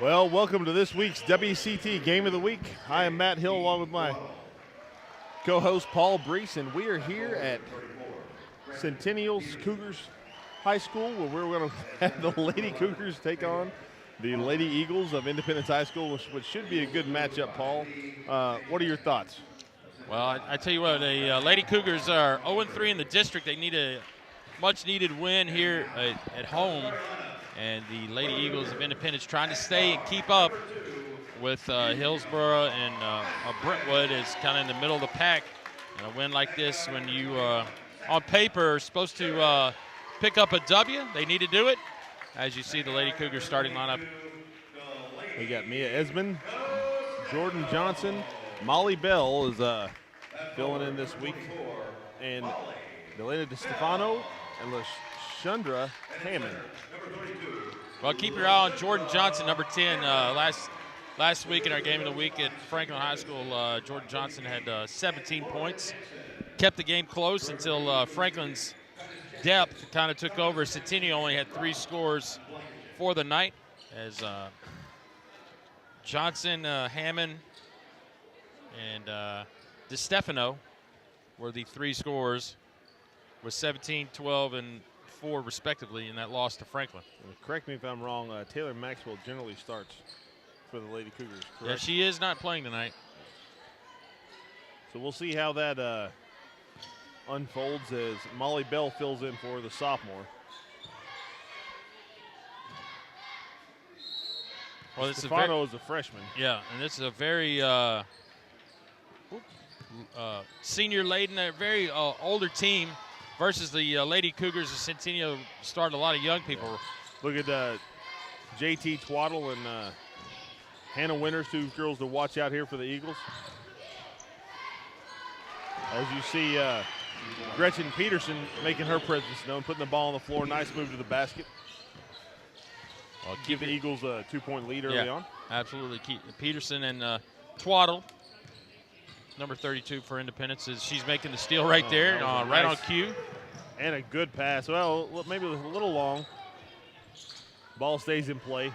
Well, welcome to this week's WCT Game of the Week. I am Matt Hill along with my co-host Paul Brees, and we are here at Centennial Cougars High School where we're going to have the Lady Cougars take on the Lady Eagles of Independence High School, which should be a good matchup, Paul. What are your thoughts? Well, I tell you what, the Lady Cougars are 0-3 in the district. They need a much-needed win here at home. And the Lady Eagles of Independence trying to stay and keep up with Hillsborough and Brentwood is kind of in the middle of the pack. And a win like this, when you, on paper, are supposed to pick up a W, they need to do it. As you see, the Lady Cougars starting lineup. We got Mia Esmond, Jordan Johnson, Molly Bell is filling in this week, and Delena DeStefano and LaShundra Hammond. Well, keep your eye on Jordan Johnson, number 10. Last week in our game of the week at Franklin High School, Jordan Johnson had 17 points. Kept the game close until Franklin's depth kind of took over. Centennial only had 3 scores for the night as Johnson, Hammond, and DeStefano were the 3 scores with 17, 12, and 4 respectively in that loss to Franklin. Correct me if I'm wrong, Taylor Maxwell generally starts for the Lady Cougars, correct? Yeah, she is not playing tonight. So we'll see how that unfolds as Molly Bell fills in for the sophomore. Well, this Stefano is a freshman. Yeah, and this is a very senior-laden, a very older team versus the Lady Cougars of Centennial. Started a lot of young people. Look at JT Twaddle and Hannah Winters, 2 girls to watch out here for the Eagles. As you see, Gretchen Peterson making her presence known, putting the ball on the floor. Nice move to the basket. Well, give the Eagles a 2-point lead early on. Absolutely. Peterson and Twaddle, number 32 for Independence, she's making the steal right there, right on cue. And a good pass. Well, maybe a little long. Ball stays in play.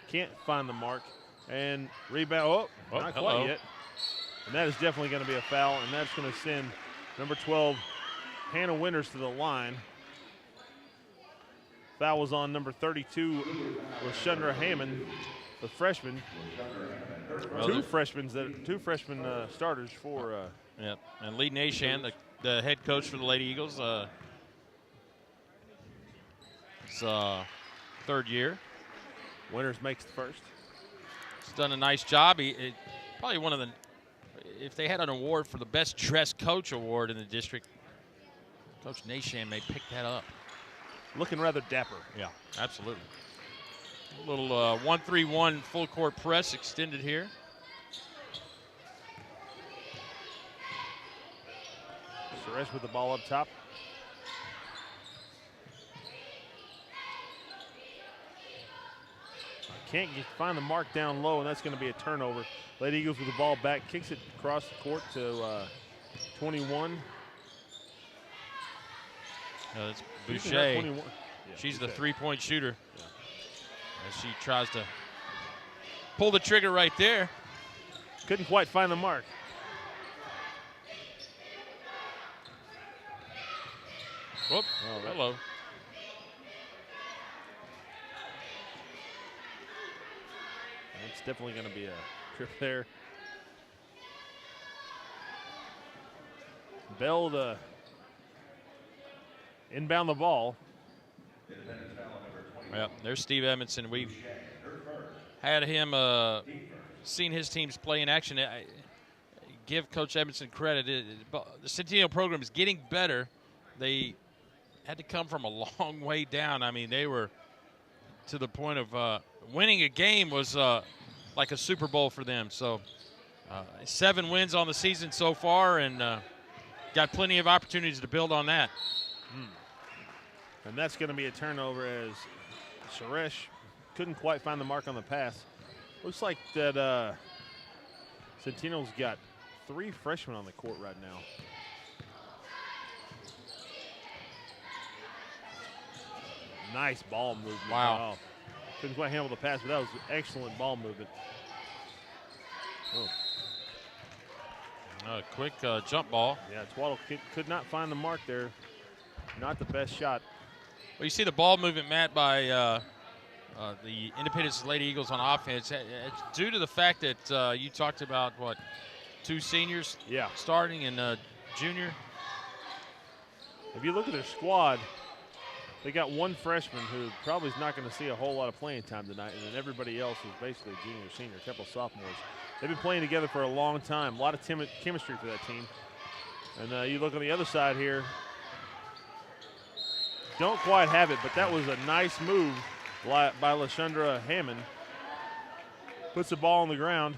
Can't find the mark. And rebound. Not quite yet. And that is definitely going to be a foul, and that's going to send number 12, Hannah Winters, to the line. Foul was on number 32, LaShundra Hammond, the freshman. Well, two freshmen starters for. Yeah, and Lee Nashan, the head coach for the Lady Eagles. It's 3rd year. Winters makes the first. He's done a nice job. Probably one of the, if they had an award for the best dressed coach award in the district, Coach Nashan may pick that up. Looking rather dapper. Yeah, absolutely. A little 1-3-1 full court press extended here. Suresh with the ball up top. Can't find the mark down low, and that's going to be a turnover. Lady Eagles with the ball back, kicks it across the court to 21. That's Boucher. She's the 3-point shooter. Yeah. As she tries to pull the trigger right there. Couldn't quite find the mark. Whoop, hello. It's definitely going to be a trip there. Bell to inbound the ball. Yeah, there's Steve Edmondson. We've had him, seen his teams play in action. I give Coach Edmondson credit. The Centennial program is getting better. They had to come from a long way down. I mean, they were to the point of winning a game was like a Super Bowl for them. So 7 wins on the season so far, and got plenty of opportunities to build on that. And that's going to be a turnover as Suresh couldn't quite find the mark on the pass. Looks like that Centennial's got 3 freshmen on the court right now. Nice ball movement. Wow. Oh, couldn't quite handle the pass, but that was excellent ball movement. Oh. A quick jump ball. Yeah, Twaddle could not find the mark there. Not the best shot. Well, you see the ball movement, Matt, by the Independence Lady Eagles on offense. It's due to the fact that you talked about, 2 seniors starting and junior. If you look at their squad, they got 1 freshman who probably is not going to see a whole lot of playing time tonight, and then everybody else is basically junior, senior, a couple of sophomores. They've been playing together for a long time. A lot of chemistry for that team. And you look on the other side here, don't quite have it, but that was a nice move by LaShundra Hammond. Puts the ball on the ground,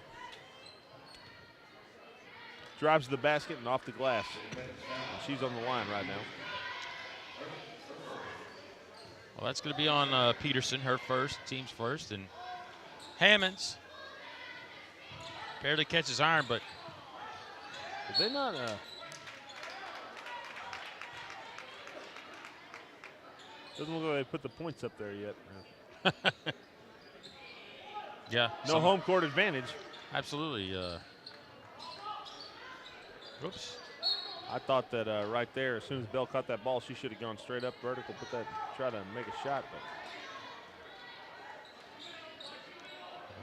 drives to the basket and off the glass. And she's on the line right now. Well, that's going to be on Peterson, her first, team's first, and Hammonds barely catches iron, but did they not? Doesn't look like they put the points up there yet. Yeah. No home court advantage. Absolutely. Oops. I thought that right there, as soon as Bell caught that ball, she should have gone straight up vertical, try to make a shot. But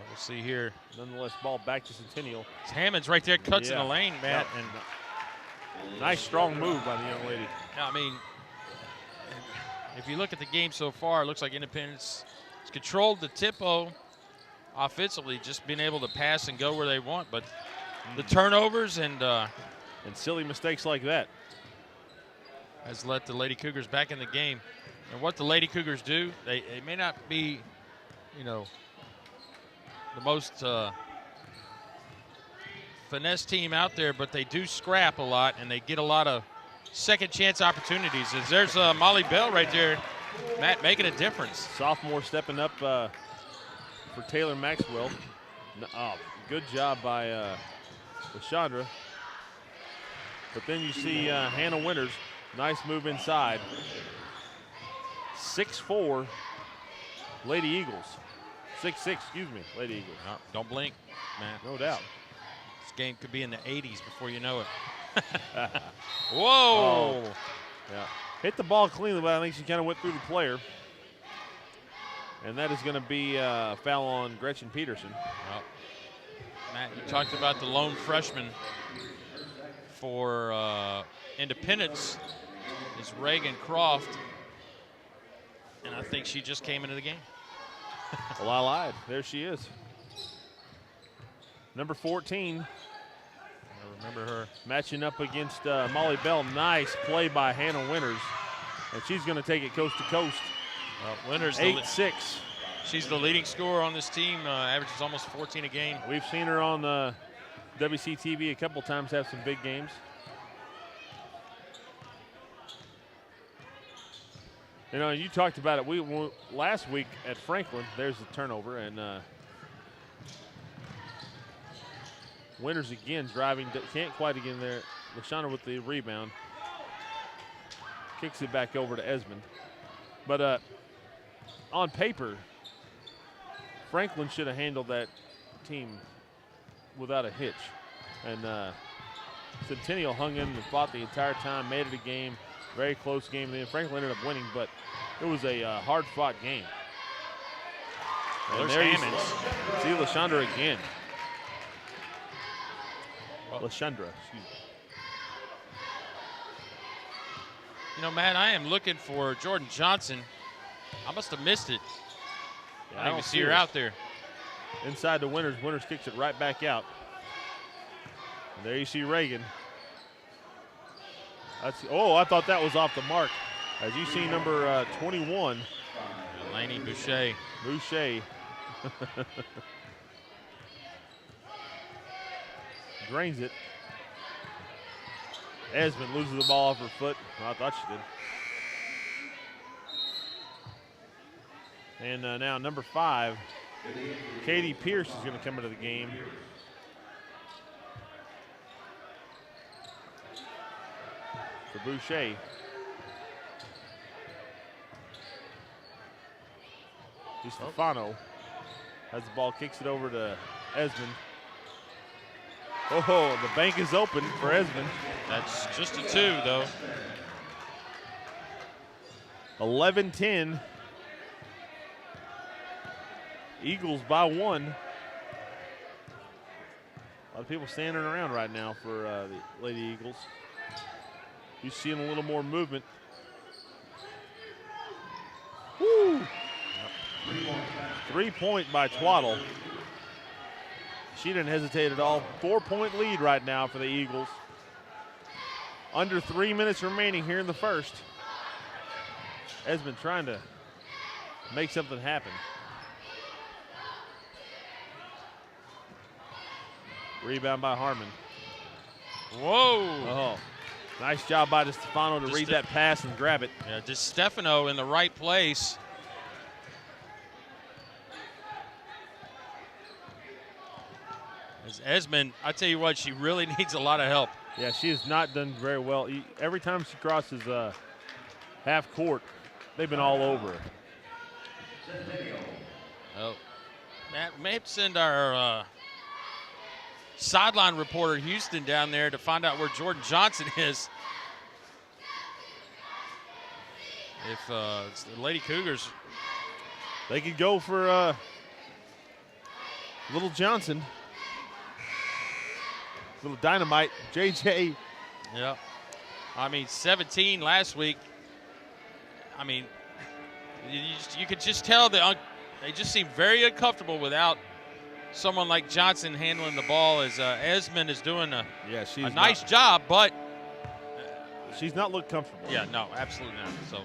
we'll see here. Nonetheless, ball back to Centennial. It's Hammonds right there, cuts in the lane, Matt. Yeah. And nice strong move by the young lady. I mean, if you look at the game so far, it looks like Independence has controlled the tempo offensively, just being able to pass and go where they want. But the turnovers and silly mistakes like that has let the Lady Cougars back in the game. And what the Lady Cougars do, they may not be, the most finesse team out there, but they do scrap a lot, and they get a lot of second chance opportunities. As there's Molly Bell right there, Matt, making a difference. Sophomore stepping up for Taylor Maxwell. Good job by LaShundra. But then you see Hannah Winters, nice move inside. 6'4", Lady Eagles. 6'6", excuse me, Lady Eagles. No, don't blink, man. No doubt. This game could be in the 80s before you know it. Whoa! Oh. Yeah. Hit the ball cleanly, but I think she kind of went through the player. And that is going to be a foul on Gretchen Peterson. Well, Matt, you talked about the lone freshman for Independence is Reagan Croft, and I think she just came into the game. Well, I lied. There she is. Number 14. I remember her. Matching up against Molly Bell. Nice play by Hannah Winters. And she's going to take it coast to coast. Winters 8-6. She's the leading scorer on this team. Averages almost 14 a game. We've seen her on WCTV a couple times have some big games. You talked about it. Last week at Franklin, there's the turnover, and Winters again driving, can't quite get in there. LaShundra with the rebound. Kicks it back over to Esmond. But on paper, Franklin should have handled that team without a hitch. And Centennial hung in and fought the entire time, made it a game, very close game. Then Franklin ended up winning, but it was a hard-fought game. Well, and there's there Hammonds. see LaShundra again. LaShundra, excuse me. Matt, I am looking for Jordan Johnson. I must have missed it. Yeah, I don't even see her out there. Inside to Winters. Winters kicks it right back out. And there you see Reagan. I thought that was off the mark. As you see number 21. Laney Boucher. Boucher. Drains it. Esmond loses the ball off her foot. Well, I thought she did. And now number 5, Katie Pierce is going to come into the game. For Boucher. Stefano has the ball, kicks it over to Esmond. Oh, the bank is open for Esmond. That's just a 2, though. 11-10. Eagles by 1. A lot of people standing around right now for the Lady Eagles. You're seeing a little more movement. Woo! 3-point by Twaddle. She didn't hesitate at all. 4-point lead right now for the Eagles. Under 3 minutes remaining here in the first. Esmond trying to make something happen. Rebound by Harmon. Whoa! Oh, nice job by Stefano to read that pass and grab it. Yeah, just Stefano in the right place. As Esmond, I tell you what, she really needs a lot of help. Yeah, she has not done very well. Every time she crosses half court, they've been all over her. Oh, Matt, may have to send our sideline reporter Houston down there to find out where Jordan Johnson is. If it's the Lady Cougars, they could go for Little Johnson. Little dynamite, JJ. Yeah. I mean, 17 last week. I mean, you could just tell they just seem very uncomfortable without someone like Johnson handling the ball, as Esmond is doing a nice job, but she's not looked comfortable. Yeah, no, absolutely not. So,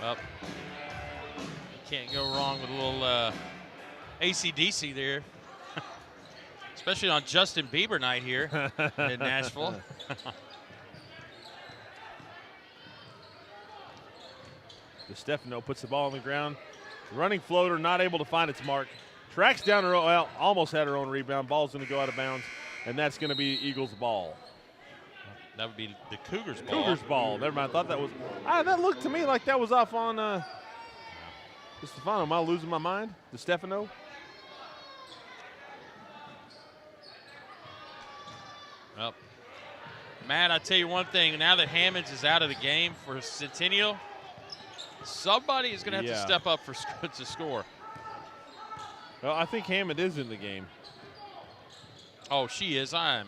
well, you can't go wrong with a little AC/DC there. Especially on Justin Bieber night here in Nashville. Stefano puts the ball on the ground. Running floater, not able to find its mark. Tracks down her own, well, almost had her own rebound. Ball's going to go out of bounds, and that's going to be Eagles' ball. That would be the Cougars' ball. Cougars' ball. Never mind. I thought that was. That looked to me like that was off on Stefano. Am I losing my mind? Stefano? Well, Matt, I tell you one thing. Now that Hammonds is out of the game for Centennial, somebody is going to have to step up to score. Well, I think Hammond is in the game. Oh, she is. I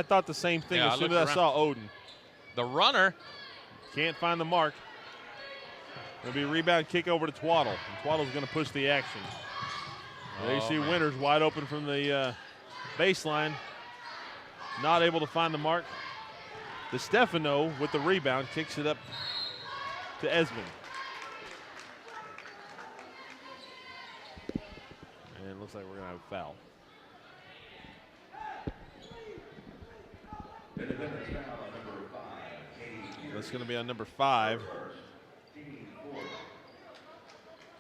thought the same thing as soon as I saw Oden. The runner. Can't find the mark. It'll be a rebound kick over to Twaddle. And Twaddle's going to push the action. There you see Winters wide open from the baseline. Not able to find the mark. Stefano with the rebound kicks it up to Esmond. And it looks like we're going to have a foul. That's going to be on number 5,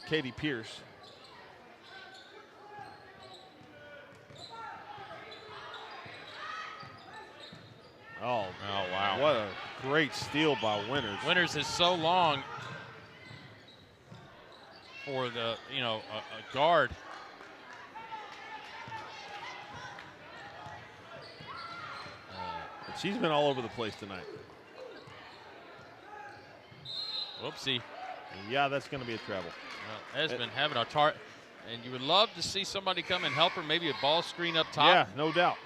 Katie Pierce. Oh, wow. What a great steal by Winters. Winters is so long for the, a guard. She's been all over the place tonight. Whoopsie. Yeah, that's going to be a travel. Esmond having a target, and you would love to see somebody come and help her, maybe a ball screen up top. Yeah, no doubt.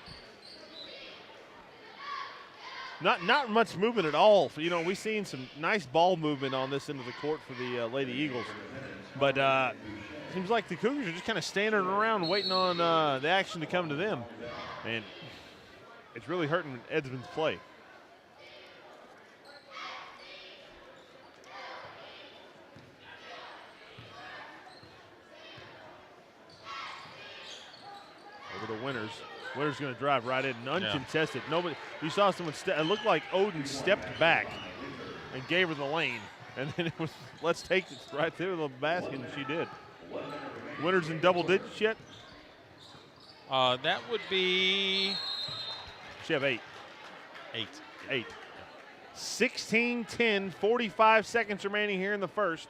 Not much movement at all. We've seen some nice ball movement on this end of the court for the Lady Eagles. But seems like the Cougars are just kind of standing around waiting on the action to come to them. And it's really hurting Esmond's play. Over the Winners. Winners going to drive right in, uncontested. Nobody. You saw someone. It looked like Odin stepped back and gave her the lane, and then it was let's take it right through the basket, and she did. Winners in double digits yet? That would be. She have 8. 8. 16-10, 45 seconds remaining here in the first.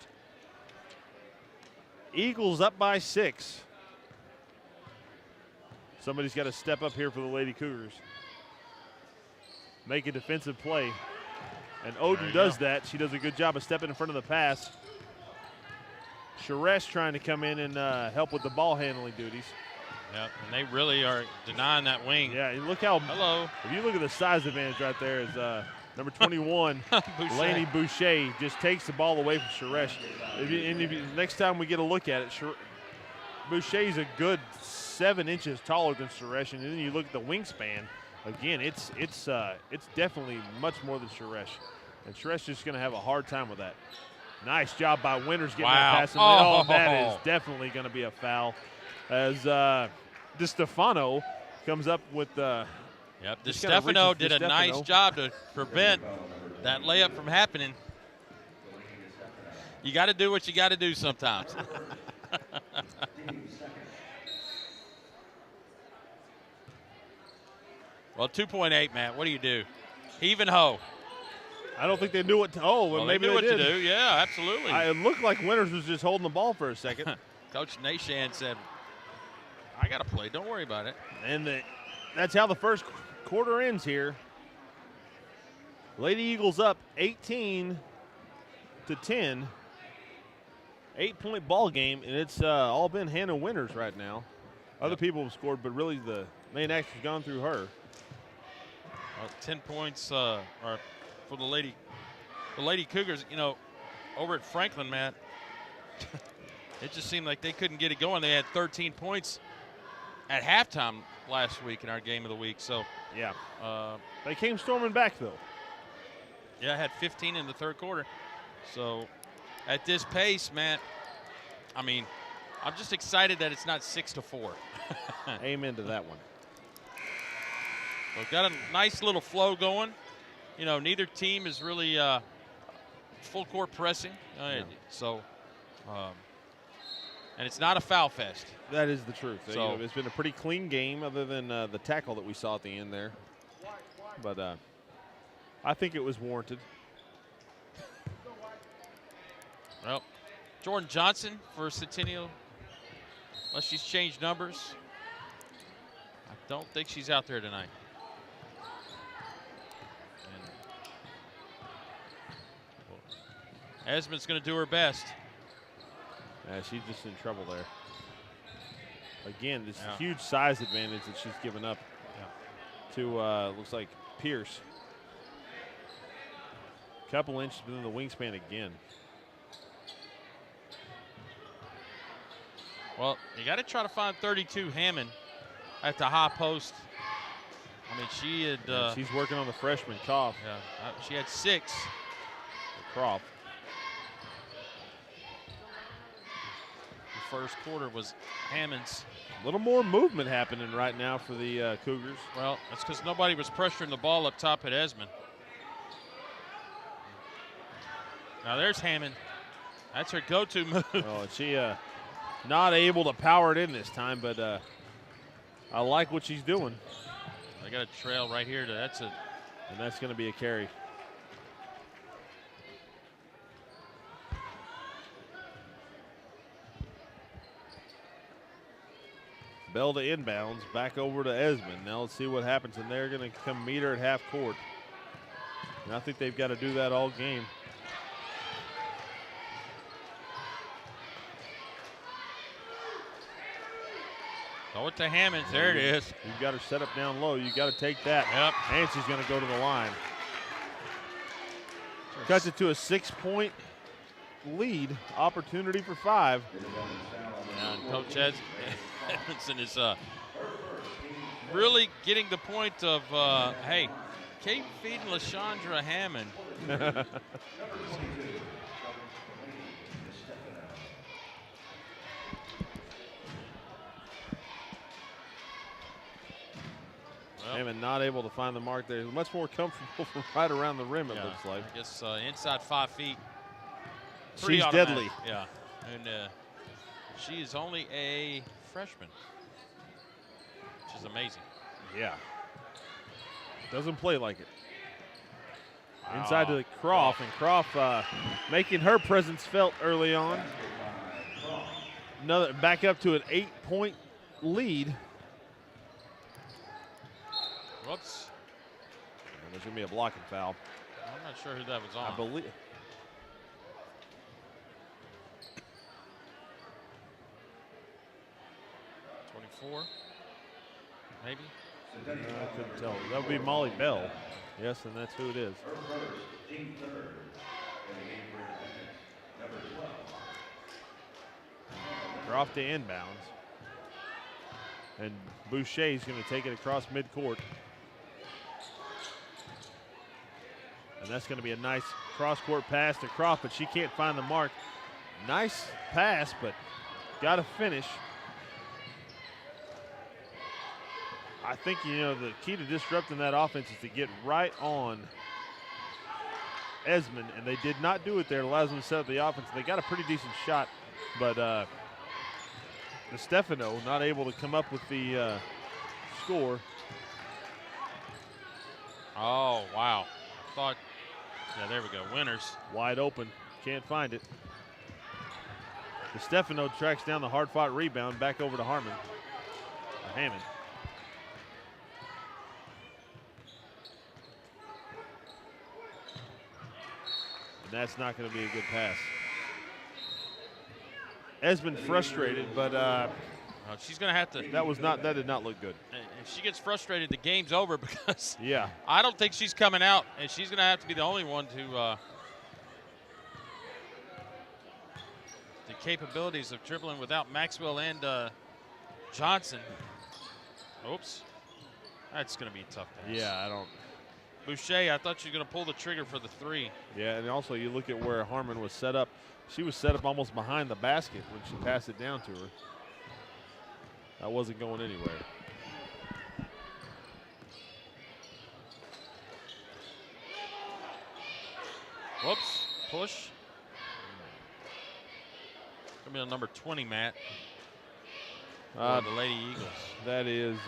Eagles up by 6. Somebody's got to step up here for the Lady Cougars. Make a defensive play. And Odin does that. She does a good job of stepping in front of the pass. Suresh trying to come in and help with the ball handling duties. Yep, and they really are denying that wing. Yeah, look how. Hello. If you look at the size advantage right there, is number 21, Laney Boucher, just takes the ball away from Suresh. Next time we get a look at it, Boucher's a good 7 inches taller than Suresh, and then you look at the wingspan. Again, it's definitely much more than Suresh, and Suresh just going to have a hard time with that. Nice job by Winters getting that pass. Oh, that is definitely going to be a foul. As DeStefano comes up with Yep, DeStefano did a nice job to prevent that layup from happening. You got to do what you got to do sometimes. Well, 2.8, Matt. What do you do? Heave and ho. I don't think they knew what to. Well, maybe they knew what did. to do. Yeah, absolutely. It looked like Winters was just holding the ball for a second. Coach Nashan said, I got to play. Don't worry about it. And that's how the first quarter ends here. Lady Eagles up 18-10. 8-point ball game, and it's all been Hannah Winters right now. Other people have scored, but really the main action has gone through her. 10 points are for the Lady Cougars. You know, over at Franklin, Matt, it just seemed like they couldn't get it going. They had 13 points at halftime last week in our game of the week. So yeah, they came storming back though. Yeah, I had 15 in the third quarter. So at this pace, Matt, I mean, I'm just excited that it's not 6-4. Amen to that one. We've got a nice little flow going. You know, neither team is really full court pressing. No. So, and it's not a foul fest. That is the truth. So, it's been a pretty clean game other than the tackle that we saw at the end there. But I think it was warranted. Well, Jordan Johnson for Centennial, unless she's changed numbers. I don't think she's out there tonight. Esmond's going to do her best. Yeah, she's just in trouble there. Again, this huge size advantage that she's given up to, looks like Pierce. Couple inches within the wingspan again. Well, you got to try to find 32 Hammond at the high post. I mean, she had. She's working on the freshman Koff. Yeah, she had 6. Croft. The first quarter was Hammond's. A little more movement happening right now for the Cougars. Well, that's because nobody was pressuring the ball up top at Esmond. Now there's Hammond. That's her go-to move. Oh, she not able to power it in this time, but I like what she's doing. They got a trail right here. And that's going to be a carry. Bell to inbounds, back over to Esmond. Now let's see what happens, and they're going to come meet her at half court. And I think they've got to do that all game. Go with the Hammonds. There it is. You've got her set up down low. You got to take that. Yep. And she's going to go to the line. Cuts it to a 6-point lead. Opportunity for 5. And Coach Edmondson is really getting the point of, hey, keep feeding LaShondra Hammond. Well, Hammond not able to find the mark there. Much more comfortable from right around the rim, it looks like. I guess inside 5 feet. She's deadly. Yeah. And she is only a freshman, which is amazing. Yeah. Doesn't play like it. Inside to Croft, and Croft making her presence felt early on. Another back up to an 8-point lead. Whoops. And there's going to be a blocking foul. I'm not sure who that was on. I believe. 24, maybe? I couldn't tell. That would be Molly Bell. Yes, and that's who it is. They're off to inbounds. And Boucher's going to take it across midcourt. And that's going to be a nice cross-court pass to Croft, but she can't find the mark. Nice pass, but got to finish. I think, the key to disrupting that offense is to get right on Esmond, and they did not do it there. It allows them to set up the offense. They got a pretty decent shot, but Stefano not able to come up with the score. Oh, wow. There we go. Winners. Wide open. Can't find it. Stefano tracks down the hard-fought rebound back over to Hammond. And that's not going to be a good pass. Esmond frustrated, but she's going to have to. That did not look good. If she gets frustrated, the game's over because yeah, I don't think she's coming out, and she's going to have to be the only one to. The capabilities of dribbling without Maxwell and Johnson. Oops, that's going to be a tough pass. Yeah, I don't. Boucher, I thought she was going to pull the trigger for the 3. Yeah, and also you look at where Harmon was set up. She was set up almost behind the basket when she passed it down to her. That wasn't going anywhere. Whoops, push. Going to be on number 20, Matt. The Lady Eagles. That is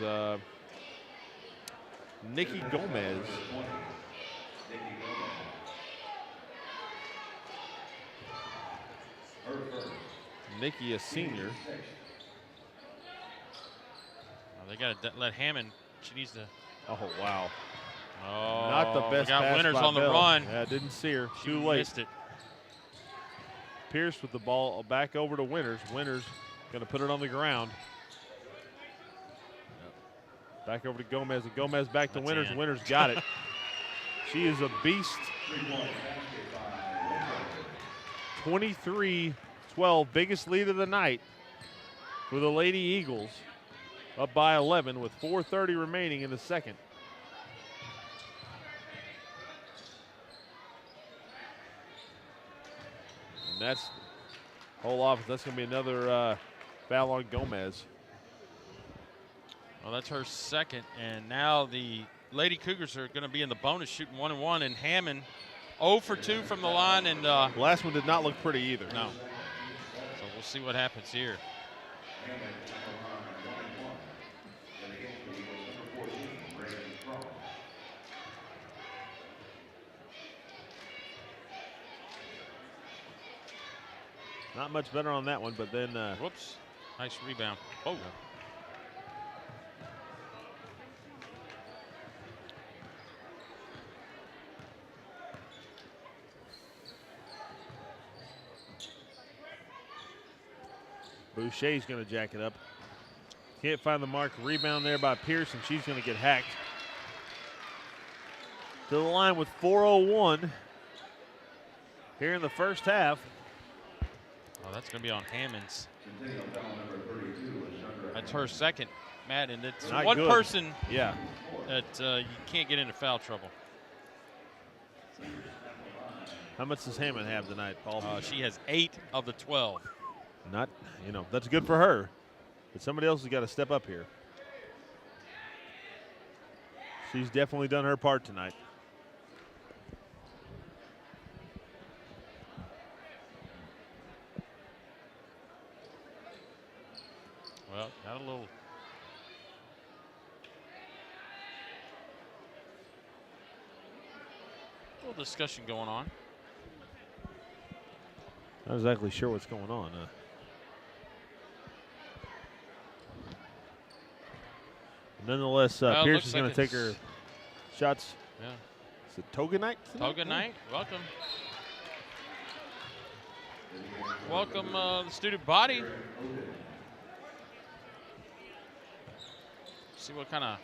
Nikki Gomez. Nikki, a senior. They got to let Hammond. She needs to. Oh, wow. Oh, not the best got pass Winners by on the Bell. run. Yeah, didn't see her. She Too late. Missed it. Pierce with the ball back over to Winners. Winners going to put it on the ground. Back over to Gomez, and Gomez back to Winners. Winners got it. She is a beast. 23-12, biggest lead of the night for the Lady Eagles. Up by 11 with 4:30 remaining in the second. And that's whole offense. That's going to be another foul on Gomez. Well, that's her second, and now the Lady Cougars are going to be in the bonus shooting 1-1, and Hammond 0 for 2 from the line. And the last one did not look pretty either. No. So we'll see what happens here. Not much better on that one, but then. Whoops. Nice rebound. Oh. Boucher's going to jack it up. Can't find the mark. Rebound there by Pearson. She's going to get hacked. To the line with 4:01 here in the first half. Oh, that's going to be on Hammond's. That's her second, Matt, and it's not one good. person yeah. that you can't get into foul trouble. How much does Hammond have tonight, Paul? She has 8 of the 12. Not, that's good for her. But somebody else has got to step up here. She's definitely done her part tonight. Well, got a little discussion going on. Not exactly sure what's going on. Nonetheless, Pierce is going to take her shots. Yeah. Is it Toga night? Toga night, welcome. Welcome the student body. See what kind of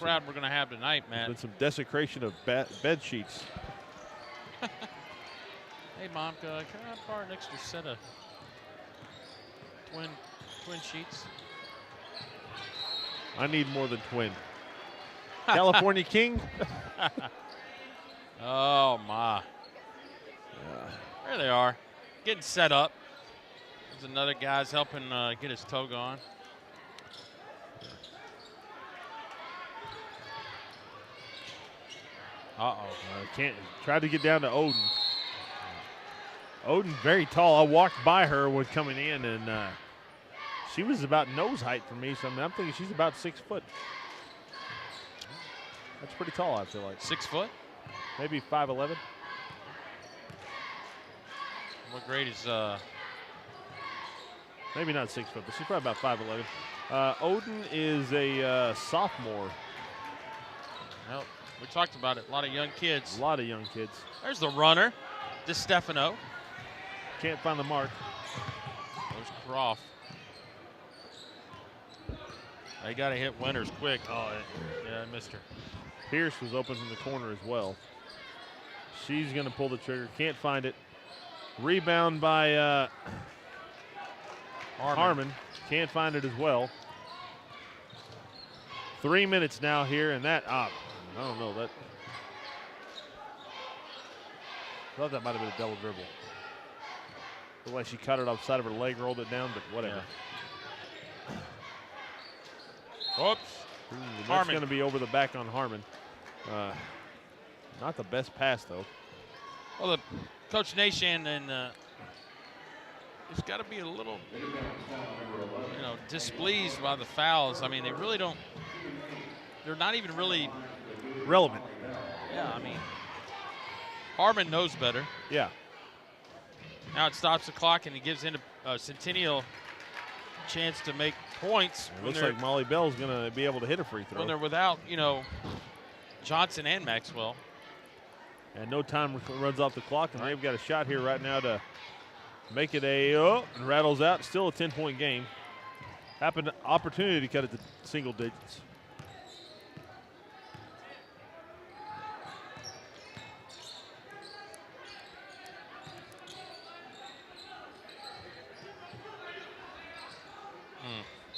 crowd we're going to have tonight, Matt. Been some desecration of bed sheets. Hey, Mom, can I borrow an extra set of twin sheets? I need more than twin. California King. Oh, my. There they are, getting set up. There's another guy's helping get his toga on. Can't try to get down to Odin. Odin very tall. I walked by her when coming in, and she was about nose height for me. So I'm thinking she's about 6 foot. That's pretty tall, I feel like. 6 foot? Maybe 5'11". What grade is? Maybe not 6 foot, but she's probably about 5'11". Odin is a sophomore. Well, we talked about it. A lot of young kids. A lot of young kids. There's the runner, DeStefano. Can't find the mark. There's Croft. They got to hit Winters quick. Oh, yeah, I missed her. Pierce was open from the corner as well. She's going to pull the trigger. Can't find it. Rebound by Harmon. Can't find it as well. 3 minutes now here, and that, I don't know. I thought that might have been a double dribble. Looked like she cut it off the side of her leg, rolled it down, but whatever. Yeah. Oops. That's going to be over the back on Harmon. Not the best pass, though. Well, Coach Nation and he's got to be a little, displeased by the fouls. I mean, they really don't. They're not even really relevant. Yeah, I mean, Harmon knows better. Yeah. Now it stops the clock, and he gives in a Centennial chance to make points. It looks like Molly Bell's going to be able to hit a free throw. When they're without, Johnson and Maxwell. And no time runs off the clock, and they've got a shot here right now to make it and rattles out. Still a 10-point game. Opportunity to cut it to single digits.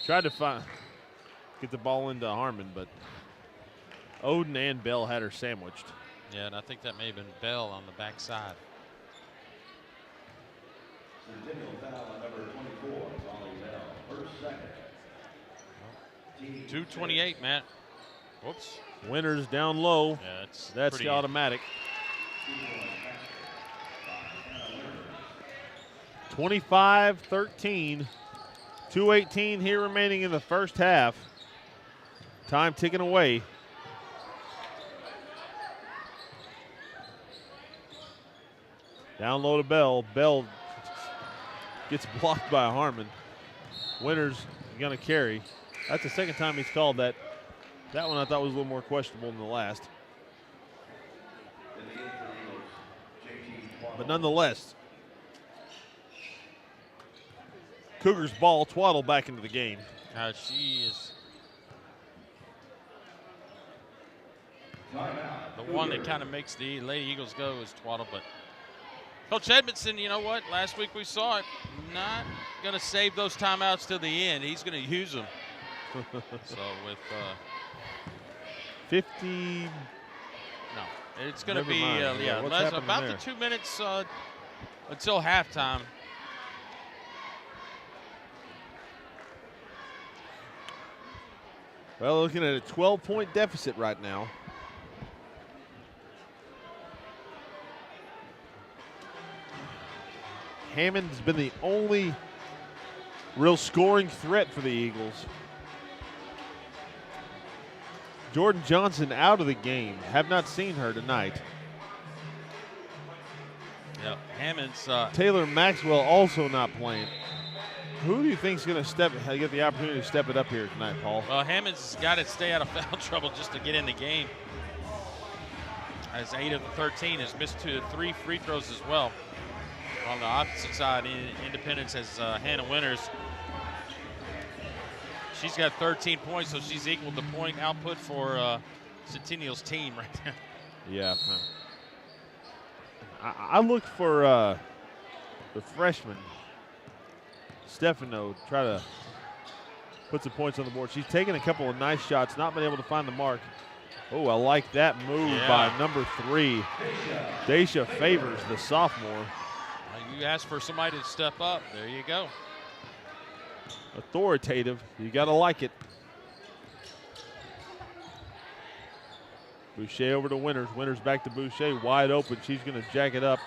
Tried to get the ball into Harmon, but Odin and Bell had her sandwiched. Yeah, and I think that may have been Bell on the backside. Centennial foul on number 24, Molly Bell, first second. 2:28, Matt. Whoops. Winters down low. Yeah, that's automatic. 25-13. 2:18 here remaining in the first half. Time ticking away. Down low to Bell. Bell gets blocked by Harmon. Winters going to carry. That's the second time he's called that. That one I thought was a little more questionable than the last. But nonetheless, Cougars ball. Twaddle back into the game. She is the one that kind of makes the Lady Eagles go is Twaddle. But Coach Edmondson, you know what? Last week we saw it. Not going to save those timeouts till the end. He's going to use them. So with 50. No, it's going to be about the 2 minutes until halftime. Well, looking at a 12-point deficit right now. Hammond's been the only real scoring threat for the Eagles. Jordan Johnson out of the game. Have not seen her tonight. Yep. Hammond's Taylor Maxwell also not playing. Who do you think is going to get the opportunity to step it up here tonight, Paul? well, Hammond's got to stay out of foul trouble just to get in the game. As 8 of the 13 has missed 3 free throws as well. On the opposite side, Independence has Hannah Winters. She's got 13 points, so she's equal the point output for Centennial's team right there. Yeah. I look for the freshman, Stefano, try to put some points on the board. She's taken a couple of nice shots, not been able to find the mark. Oh, I like that move by number 3. Daisha Favors, the sophomore. You ask for somebody to step up. There you go. Authoritative. You got to like it. Boucher over to Winters. Winters back to Boucher. Wide open. She's going to jack it up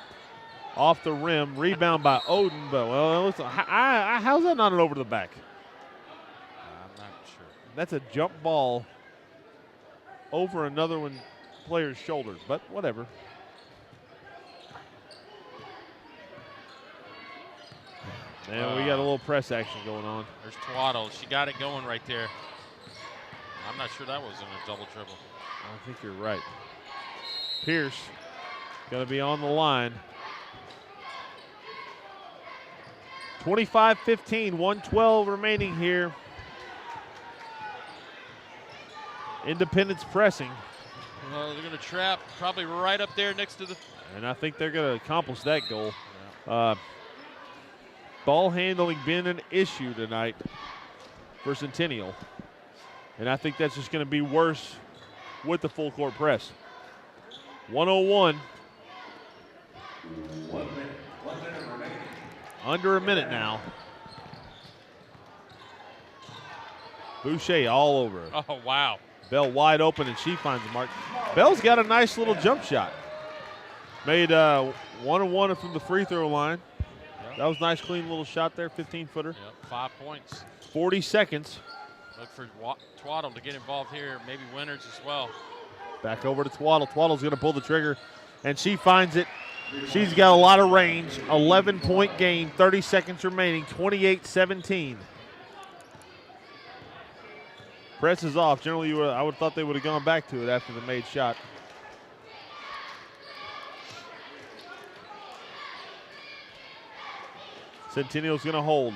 off the rim. Rebound by Oden. But, well, it looks like, how's that not an over to the back? I'm not sure. That's a jump ball over another player's shoulder. But whatever. And we got a little press action going on. There's Twaddle. She got it going right there. I'm not sure that wasn't a double triple. I think you're right. Pierce going to be on the line. 25-15, 1:12 remaining here. Independence pressing. Well, they're going to trap probably right up there next to the. And I think they're going to accomplish that goal. Ball handling been an issue tonight for Centennial. And I think that's just going to be worse with the full court press. 1:01. 1 minute remaining. Under a minute now. Boucher all over it. Oh, wow. Bell wide open, and she finds the mark. Bell's got a nice little jump shot. Made 1-1 from the free throw line. Yep. That was a nice, clean little shot there, 15-footer. Yep, 5 points. 40 seconds. Look for Twaddle to get involved here, maybe Winters as well. Back over to Twaddle. Twaddle's going to pull the trigger, and she finds it. She's got a lot of range. 11-point game, 30 seconds remaining, 28-17. Press is off. Generally, I would have thought they would have gone back to it after the made shot. Centennial's going to hold.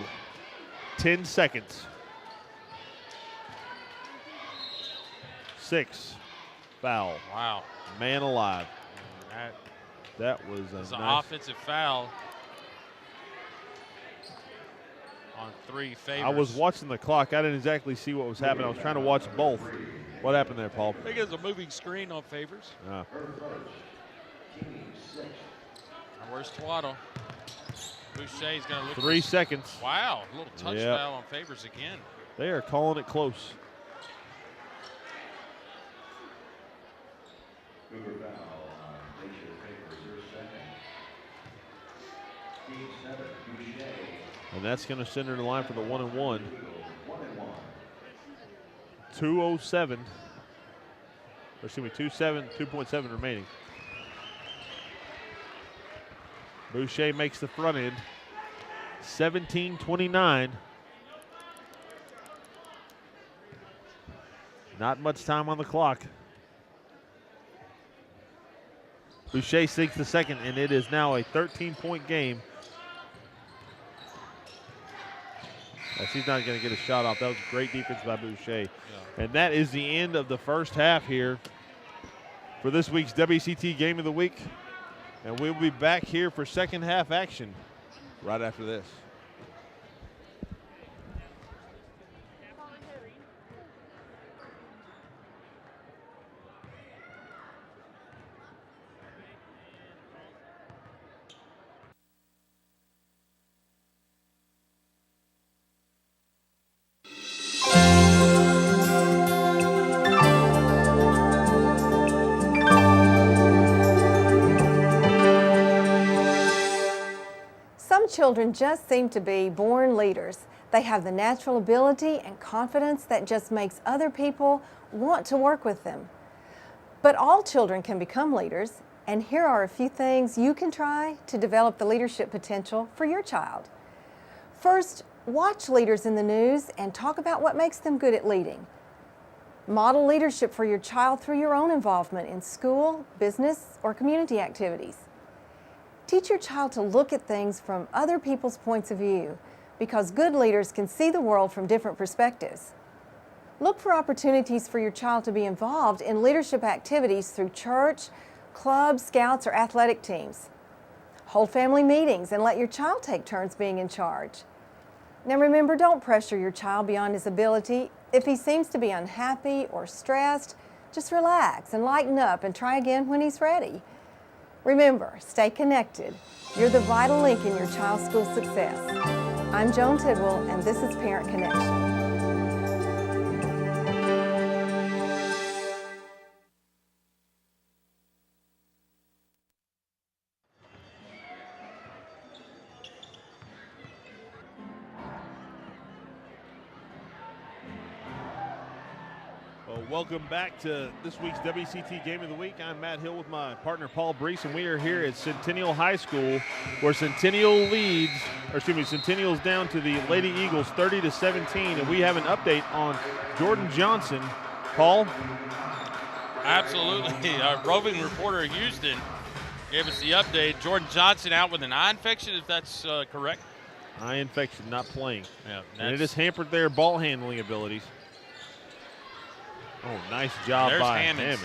10 seconds. 6. Foul. Wow. Man alive. That That was was a an nice. offensive foul on 3 Favors. I was watching the clock. I didn't exactly see what was happening. I was trying to watch both. What happened there, Paul? I think it was a moving screen on Favors. Ah. Now where's Twaddle? Boucher's going to look 3 for. seconds. Wow, a little touch Yep. foul on Favors again. They are calling it close. Cougar foul on Daisha Favors, her second. Team 7, Boucher. And that's going to send her to the line for the 1-and-1. 1-1. 2:07. Or excuse me, 2.7 remaining. Boucher makes the front end. 17-29. Not much time on the clock. Boucher sinks the second, and it is now a 13-point game. She's not going to get a shot off. That was great defense by Boucher. Yeah. And that is the end of the first half here for this week's WCT Game of the Week. And we'll be back here for second half action right after this. children just seem to be born leaders. They have the natural ability and confidence that just makes other people want to work with them. But all children can become leaders, and here are a few things you can try to develop the leadership potential for your child. First, watch leaders in the news and talk about what makes them good at leading. Model leadership for your child through your own involvement in school, business, or community activities. Teach your child to look at things from other people's points of view, because good leaders can see the world from different perspectives. Look for opportunities for your child to be involved in leadership activities through church, clubs, scouts, or athletic teams. Hold family meetings and let your child take turns being in charge. Now remember, don't pressure your child beyond his ability. If he seems to be unhappy or stressed, just relax and lighten up and try again when he's ready. Remember, stay connected. You're the vital link in your child's school success. I'm Joan Tidwell, and this is Parent Connection. Well, welcome back to this week's WCT Game of the Week. I'm Matt Hill with my partner Paul Brees, and we are here at Centennial High School, where Centennial's down to the Lady Eagles 30-17, and we have an update on Jordan Johnson. Paul? Absolutely. Our roving reporter in Houston gave us the update. Jordan Johnson out with an eye infection, if that's correct. Eye infection, not playing. Yeah, and it has hampered their ball handling abilities. Oh, nice job by Hammond.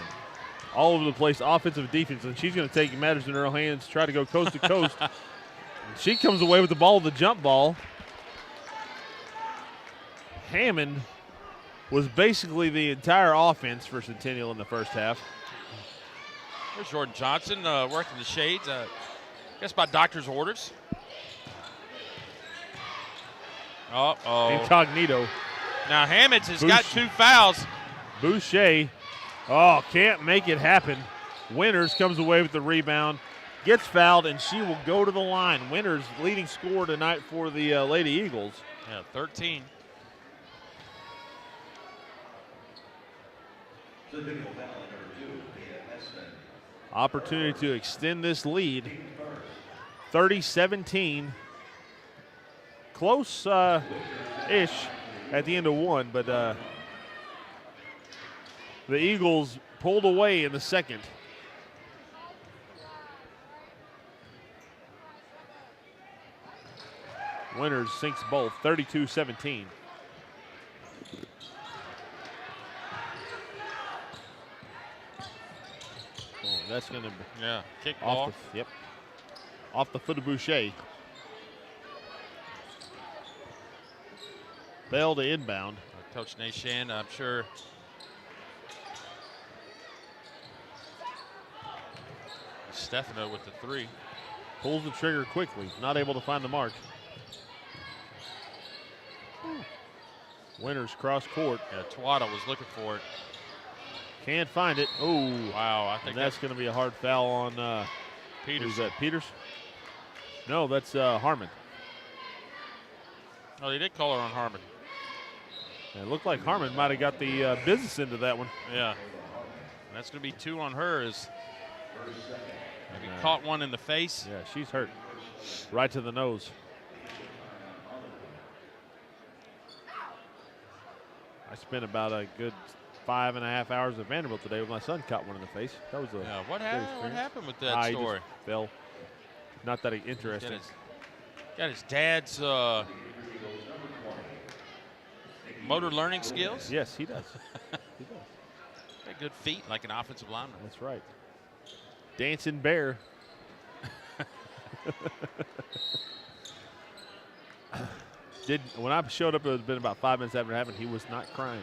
All over the place, offensive, defense, and she's going to take matters in her own hands, try to go coast to coast. She comes away with the ball, the jump ball. Hammond was basically the entire offense for Centennial in the first half. There's Jordan Johnson working the shades, I guess by doctor's orders. Uh-oh. Incognito. Now Hammonds has got 2 fouls. Boucher, can't make it happen. Winters comes away with the rebound, gets fouled, and she will go to the line. Winters leading scorer tonight for the Lady Eagles. Yeah, 13. Opportunity to extend this lead. 30-17. Close-ish at the end of one, but the Eagles pulled away in the second. Winters sinks both, 32-17. Oh, that's going to be kick ball. Off the foot of Boucher. Bell to inbound. Coach Nashan, I'm sure. Stefano with the 3. Pulls the trigger quickly, not able to find the mark. Winters cross court. Yeah, Tawada was looking for it. Can't find it. Oh, wow! I think that's going to be a hard foul on Peters. Who's that? Peters? No, that's Harmon. Oh, they did call her on Harmon. It looked like Harmon might have got the business into that one. Yeah, that's going to be 2 on her. As maybe caught one in the face. Yeah, she's hurt. Right to the nose. I spent about a good 5.5 hours at Vanderbilt today with my son. Caught one in the face. That was a what happened with that story? He just fell. Not that interesting. Got his dad's motor learning skills. Yes, he does. He does. Got good feet, like an offensive lineman. That's right. Dancing bear. When I showed up, it had been about 5 minutes after it happened. He was not crying.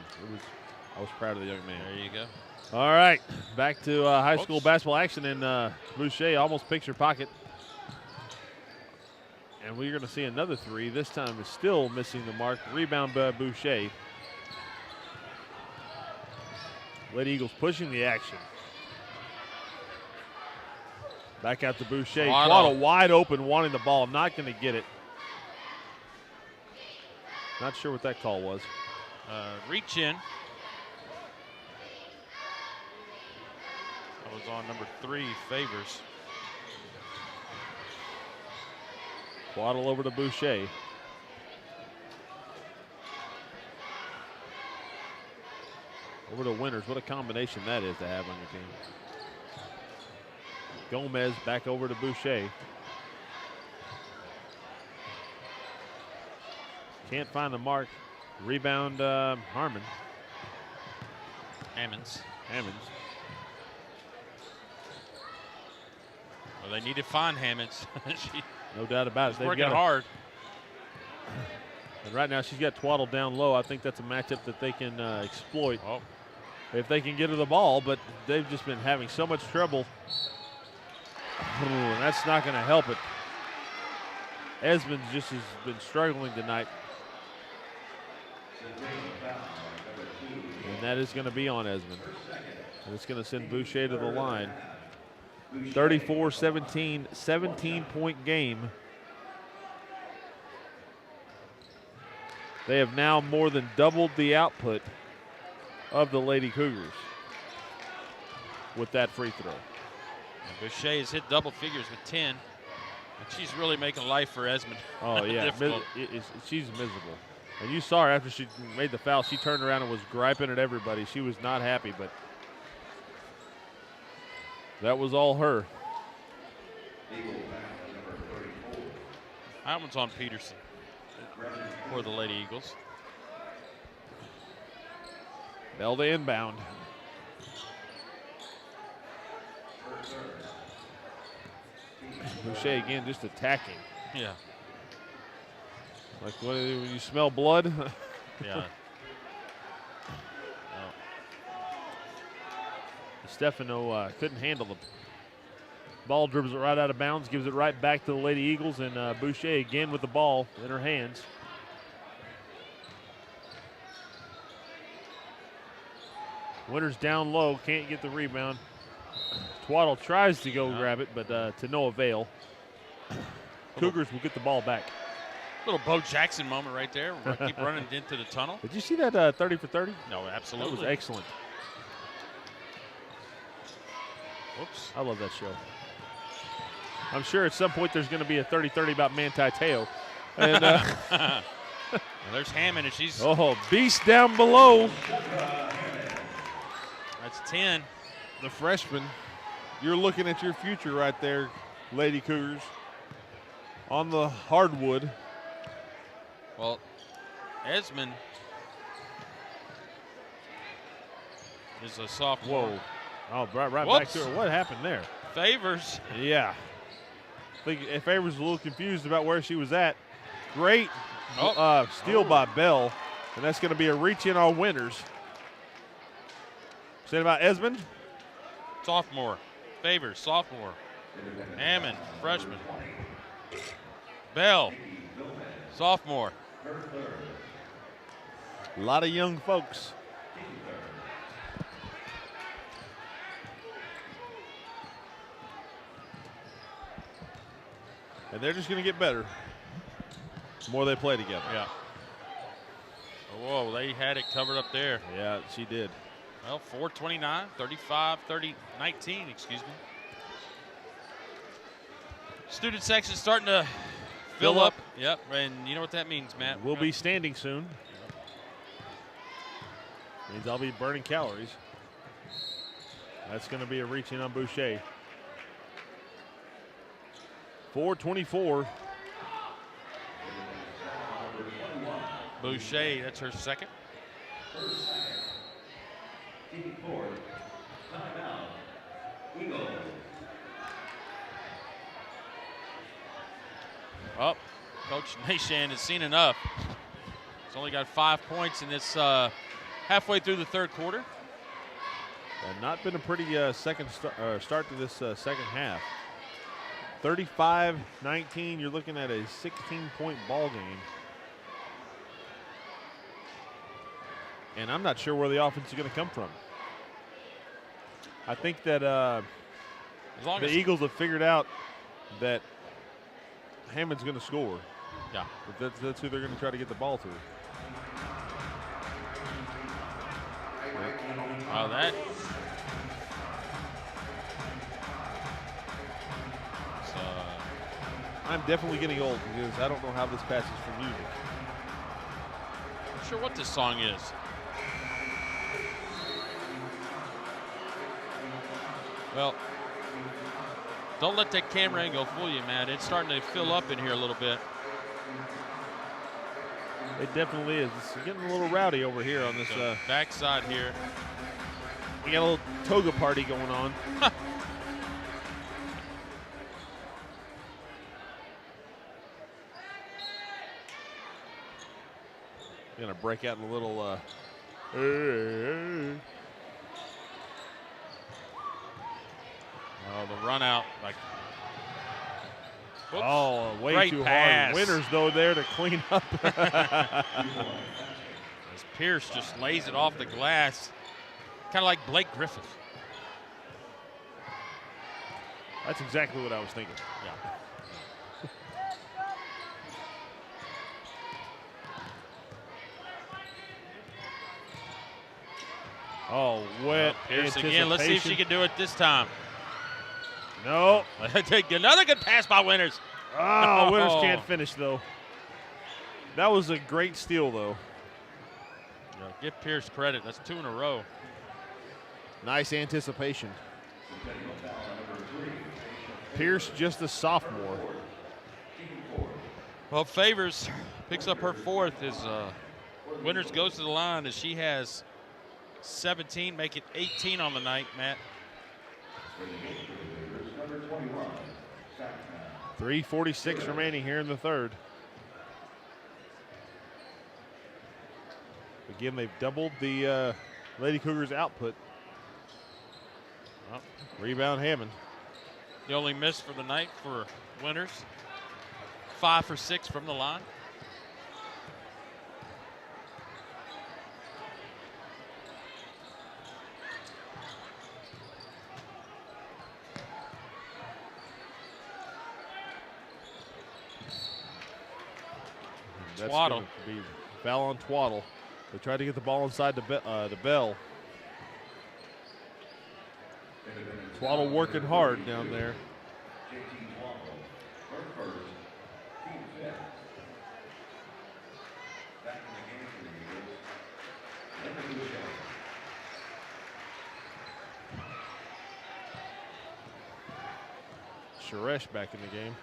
I was proud of the young man. There you go. All right, back to high school basketball action, and Boucher almost picks her pocket. And we're going to see another 3. This time is still missing the mark. Rebound by Boucher. Lady Eagles pushing the action. Back out to Boucher. Twaddle wide open, wanting the ball. Not going to get it. Not sure what that call was. Reach in. That was on number 3, Favors. Waddle over to Boucher. Over to Winters. What a combination that is to have on your team. Gomez back over to Boucher. Can't find the mark. Rebound, Harmon. Hammonds. Hammonds. Well, they need to find Hammonds. No doubt about it. She's working hard. And right now she's got Twaddle down low. I think that's a matchup that they can exploit if they can get her the ball, but they've just been having so much trouble. And that's not going to help it. Esmond just has been struggling tonight. And that is going to be on Esmond. And it's going to send Boucher to the line. 34-17, 17-point game. They have now more than doubled the output of the Lady Cougars with that free throw. And Boucher has hit double figures with 10. And she's really making life for Esmond. Oh, yeah. She's miserable. And you saw her after she made the foul. She turned around and was griping at everybody. She was not happy, but that was all her. That one's on Peterson for the Lady Eagles. Bell to inbound. Boucher again just attacking. Yeah. Like when you smell blood. Yeah. Stefano couldn't handle the ball, dribbles it right out of bounds, gives it right back to the Lady Eagles, and Boucher again with the ball in her hands. Winters down low, can't get the rebound. Twaddle tries to go grab it, but to no avail. Cougars will get the ball back. Little Bo Jackson moment right there. Keep running into the tunnel. Did you see that 30 for 30? No, absolutely. That was excellent. Whoops. I love that show. I'm sure at some point there's going to be a 30-30 about Manti Te'o. And well, there's Hammond, and she's beast down below. That's 10. The freshman. You're looking at your future right there, Lady Cougars. On the hardwood. Well, Esmond is a sophomore. Whoa. Oh, right Whoops. back to her. What happened there? Favors. Yeah. I think Favors was a little confused about where she was at. Great steal by Bell. And that's going to be a reach in on Winters. Saying about Esmond? Sophomore. Favors, sophomore. Hammond, freshman. Bell, sophomore. A lot of young folks. And they're just going to get better the more they play together. Yeah. Whoa, they had it covered up there. Yeah, she did. Well, 4:29, 19, excuse me. Student section starting to fill up. Yep, and you know what that means, Matt. We'll be standing soon. Means I'll be burning calories. That's going to be a reach in on Boucher. 4:24. Boucher, that's her second. Oh, Coach Nashan has seen enough. He's only got 5 points in this halfway through the third quarter. Not been a pretty start to this second half. 35-19, you're looking at a 16-point ball game. And I'm not sure where the offense is going to come from. I think that the Eagles have figured out that Hammond's going to score. Yeah. That's who they're going to try to get the ball to. Oh, that. I'm definitely getting old because I don't know how this passes for music. I'm not sure what this song is. Well, don't let that camera angle fool you, Matt. It's starting to fill up in here a little bit. It definitely is. It's getting a little rowdy over here on this. Backside here. We got a little toga party going on. Gonna break out in a little. Oh, the run out like. Whoops. Oh, way Great too pass. hard. Winters though there to clean up. As Pierce just lays it off the glass, kind of like Blake Griffin. That's exactly what I was thinking. Yeah. Oh, wet Pierce again. Let's see if she can do it this time. No. Take another good pass by Winters. Oh, Winters can't finish though. That was a great steal though. Yeah, give Pierce credit. That's 2 in a row. Nice anticipation. Pierce just a sophomore. Well, Favors picks up her 4th as Winters goes to the line as she has 17, make it 18 on the night, Matt. 3:46 remaining here in the third. Again, they've doubled the Lady Cougars' output. Well, Rebound Hammond. the only miss for the night for Winters. 5 for 6 from the line. That's Twaddle. gonna be foul on Twaddle. They tried to get the ball inside the bell. Twaddle working hard down there. Suresh back in the game.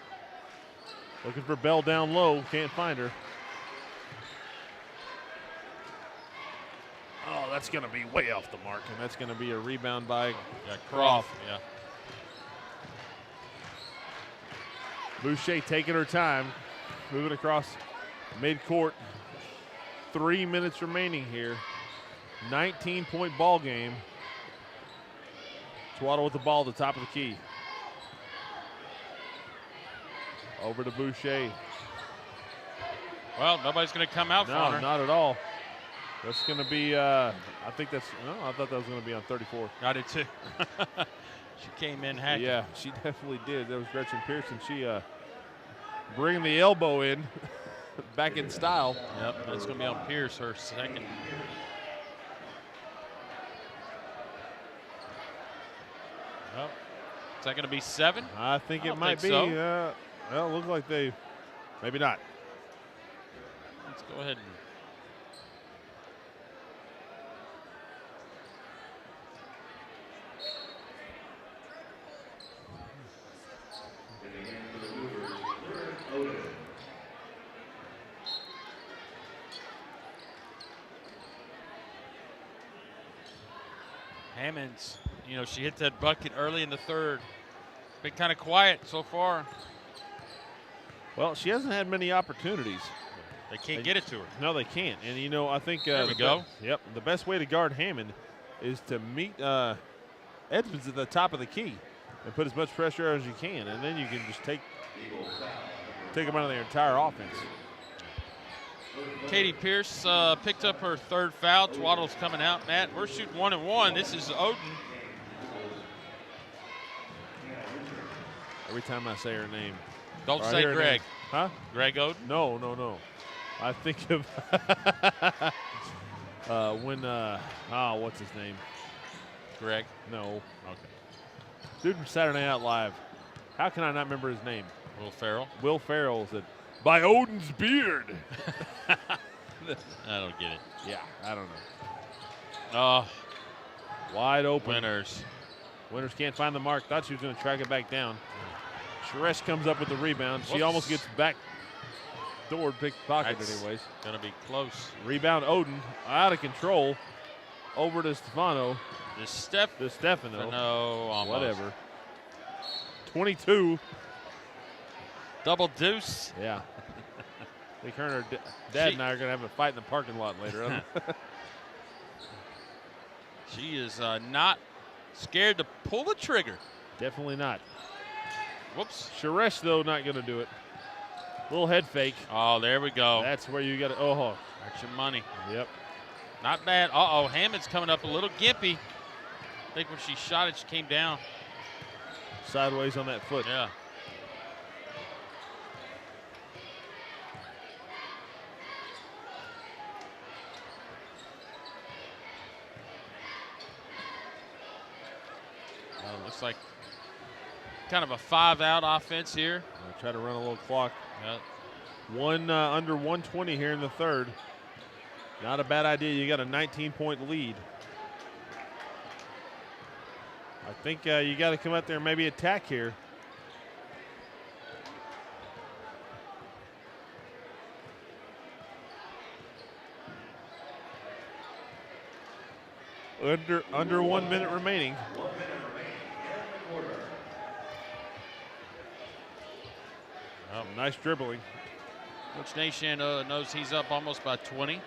Looking for Bell down low, can't find her. Oh, that's going to be way off the mark, and that's going to be a rebound by Croft. Yeah. Boucher taking her time, moving across midcourt. 3 minutes remaining here. 19-point ball game. Twaddle with the ball at the top of the key. Over to Boucher. Well, nobody's going to come out for No, her. not at all. That's going to be, I think that's, no, I thought that was going to be on 34. I did too. She came in hacking. Yeah, she definitely did. That was Gretchen Pearson. She bringing the elbow in, back in style. Yep, that's going to be on Pierce, her second. Well, is that going to be 7? I think it might be. So. Well, it looks like they, maybe not. Let's go ahead and. Hammonds, you know, she hit that bucket early in the third. Been kind of quiet so far. Well, she hasn't had many opportunities. They can't get it to her. No, they can't. And, you know, I think There we go. Yep, the best way to guard Hammond is to meet Edmonds at the top of the key and put as much pressure as you can, and then you can just take them out of their entire offense. Katie Pierce picked up her 3rd foul. Twaddle's coming out. Matt, we're shooting 1-1. This is Oden. Every time I say her name. Don't or I say hear her Greg. name. Huh? Greg Oden? No. I think of when, what's his name? Greg. No. Okay. Dude from Saturday Night Live. How can I not remember his name? Will Ferrell. Will Ferrell said, "By Odin's beard." I don't get it. Yeah, I don't know. Oh, Wide open. Winners. Winners can't find the mark. Thought she was going to track it back down. Suresh comes up with the rebound. She Whoops. almost gets back door pickpocketed anyways. Gonna be close. Rebound Odin out of control. Over to Stefano. The Stefano. No, almost. Whatever. 22. Double deuce. Yeah. I think her and her dad and I are going to have a fight in the parking lot later on. She is not scared to pull the trigger. Definitely not. Whoops. Suresh, though, not going to do it. Little head fake. Oh, there we go. That's where you got to. Oh. That's your money. Yep. Not bad. Uh-oh, Hammond's coming up a little gimpy. I think when she shot it, she came down. Sideways on that foot. Yeah. Looks like kind of a 5-out offense here. I'll try to run a little clock. Yeah. Under 120 here in the third. Not a bad idea. You got a 19-point lead. I think you got to come out there and maybe attack here. Under 1 minute remaining. Oh, nice dribbling. Coach Nation knows he's up almost by 20.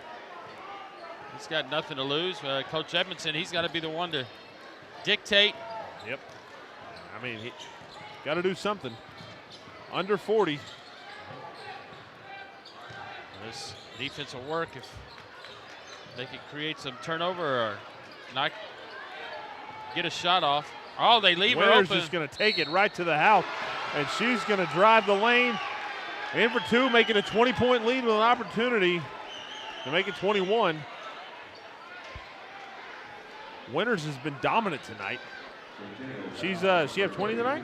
He's got nothing to lose. Coach Edmondson, he's got to be the one to dictate. Yep. I mean, he got to do something. Under 40. This defense will work if they can create some turnover or not get a shot off. Oh, they leave her Winner's open. just going to take it right to the house, and she's going to drive the lane. In for two, making a 20-point lead with an opportunity to make it 21. Winners has been dominant tonight. She have 20 tonight?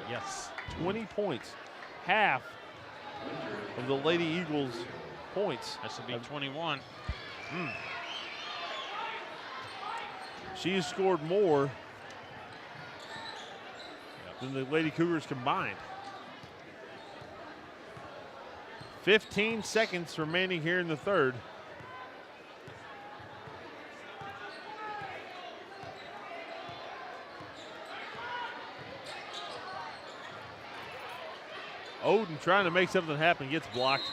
Yes. 20 points. Half of the Lady Eagles' points. That should be 21. She has scored more than the Lady Cougars combined. 15 seconds remaining here in the third. Odin trying to make something happen, gets blocked.